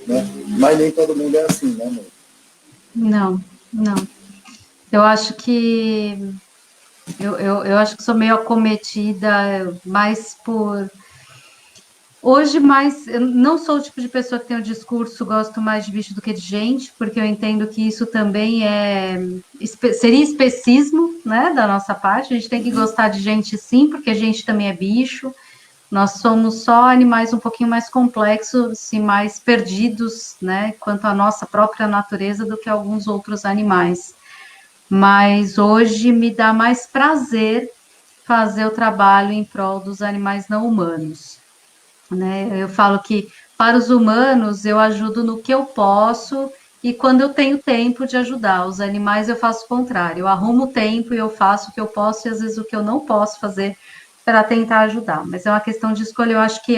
S2: Né? Mas nem todo mundo é assim, né, amor?
S1: Não, não. Eu acho que eu acho que sou meio acometida mais por. Hoje, mais, eu não sou o tipo de pessoa que tem o discurso, gosto mais de bicho do que de gente, porque eu entendo que isso também seria especismo, né, da nossa parte. A gente tem que gostar de gente sim, porque a gente também é bicho. Nós somos só animais um pouquinho mais complexos e mais perdidos, né, quanto à nossa própria natureza do que alguns outros animais. Mas hoje me dá mais prazer fazer o trabalho em prol dos animais não humanos, né? Eu falo que para os humanos eu ajudo no que eu posso e quando eu tenho tempo de ajudar. Os animais eu faço o contrário, eu arrumo tempo e eu faço o que eu posso e às vezes o que eu não posso fazer para tentar ajudar. Mas é uma questão de escolha. Eu acho que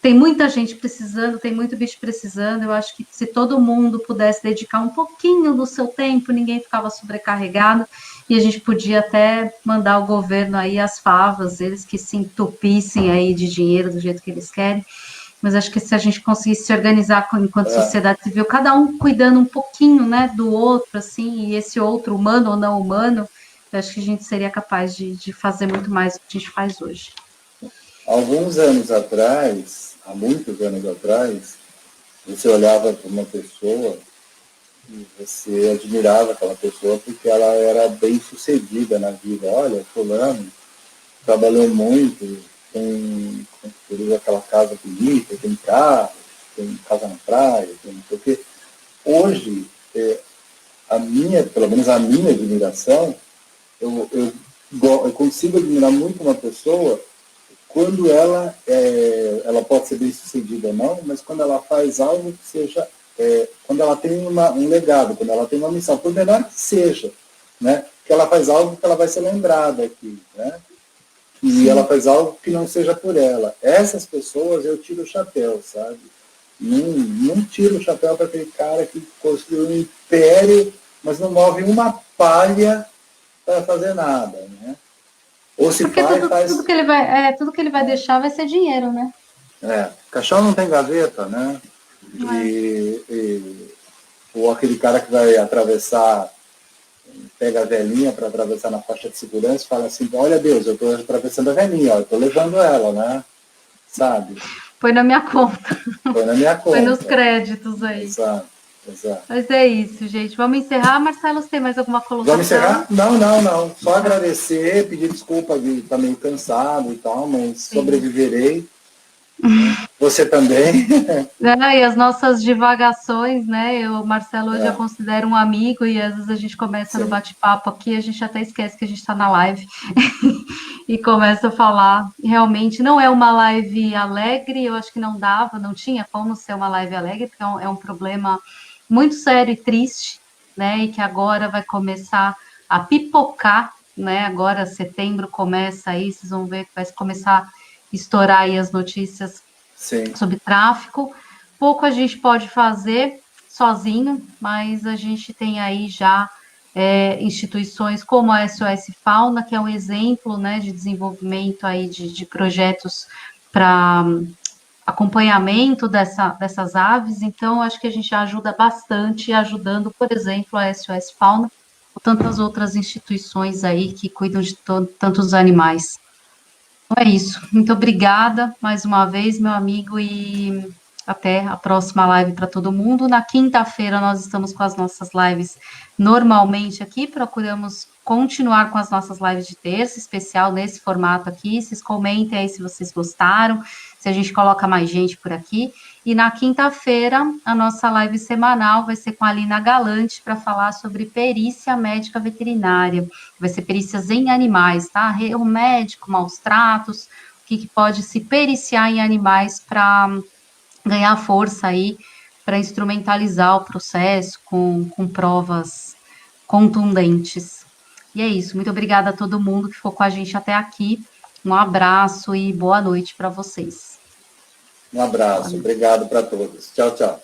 S1: tem muita gente precisando, tem muito bicho precisando. Eu acho que se todo mundo pudesse dedicar um pouquinho do seu tempo, ninguém ficava sobrecarregado e a gente podia até mandar o governo aí as favas, eles que se entupissem aí de dinheiro do jeito que eles querem. Mas acho que se a gente conseguisse se organizar enquanto sociedade civil, cada um cuidando um pouquinho, né, do outro, assim, e esse outro, humano ou não humano, eu acho que a gente seria capaz de fazer muito mais do que a gente faz hoje.
S2: Alguns anos atrás, há muitos anos atrás, você olhava para uma pessoa e você admirava aquela pessoa porque ela era bem sucedida na vida. Olha, fulano trabalhou muito, tem aquela casa bonita, tem carro, tem casa na praia, tem não sei o quê. Hoje, pelo menos a minha admiração, eu consigo admirar muito uma pessoa quando ela pode ser bem sucedida ou não, mas quando ela faz algo que seja, quando ela tem um legado, quando ela tem uma missão, por menor que seja, né? Que ela faz algo que ela vai ser lembrada aqui, né? E ela faz algo que não seja por ela. Essas pessoas eu tiro o chapéu, sabe? Não tiro o chapéu para aquele cara que construiu um império, mas não move uma palha para fazer nada, né? Ou se
S1: Porque
S2: faz.
S1: tudo que ele vai deixar vai ser dinheiro, né?
S2: Caixão não tem gaveta, né? Ou aquele cara que vai atravessar, pega a velhinha para atravessar na faixa de segurança e fala assim, olha Deus, eu estou atravessando a velhinha, eu estou levando ela, né? Sabe?
S1: Põe na minha conta.
S2: Põe na minha conta.
S1: Põe nos créditos aí.
S2: Exato, exato.
S1: Mas é isso, gente. Vamos encerrar. Marcelo, você tem mais alguma colocação?
S2: Vamos encerrar? Não. Só agradecer, pedir desculpa de estar meio cansado e tal, mas sobreviverei. Você também.
S1: E as nossas divagações, né? O Marcelo eu já considero um amigo e às vezes a gente começa no bate-papo aqui, a gente até esquece que a gente está na live e começa a falar. Realmente não é uma live alegre, eu acho que não tinha como ser uma live alegre, porque é um problema muito sério e triste, né? E que agora vai começar a pipocar, né? Agora setembro começa aí, vocês vão ver que vai começar a estourar aí as notícias sobre tráfico. Pouco a gente pode fazer sozinho, mas a gente tem aí já instituições como a SOS Fauna, que é um exemplo, né, de desenvolvimento aí de projetos para acompanhamento dessas aves. Então, acho que a gente já ajuda bastante, ajudando, por exemplo, a SOS Fauna, ou tantas outras instituições aí que cuidam de tantos animais. Então é isso. Muito obrigada mais uma vez, meu amigo, e até a próxima live para todo mundo. Na quinta-feira nós estamos com as nossas lives normalmente aqui, procuramos continuar com as nossas lives de terça, especial nesse formato aqui. Vocês comentem aí se vocês gostaram, se a gente coloca mais gente por aqui. E na quinta-feira, a nossa live semanal vai ser com a Alina Galante para falar sobre perícia médica veterinária. Vai ser perícias em animais, tá? O médico, maus tratos, o que pode se periciar em animais para ganhar força aí, para instrumentalizar o processo com provas contundentes. E é isso. Muito obrigada a todo mundo que ficou com a gente até aqui. Um abraço e boa noite para vocês.
S2: Um abraço, obrigado para todos. Tchau, tchau.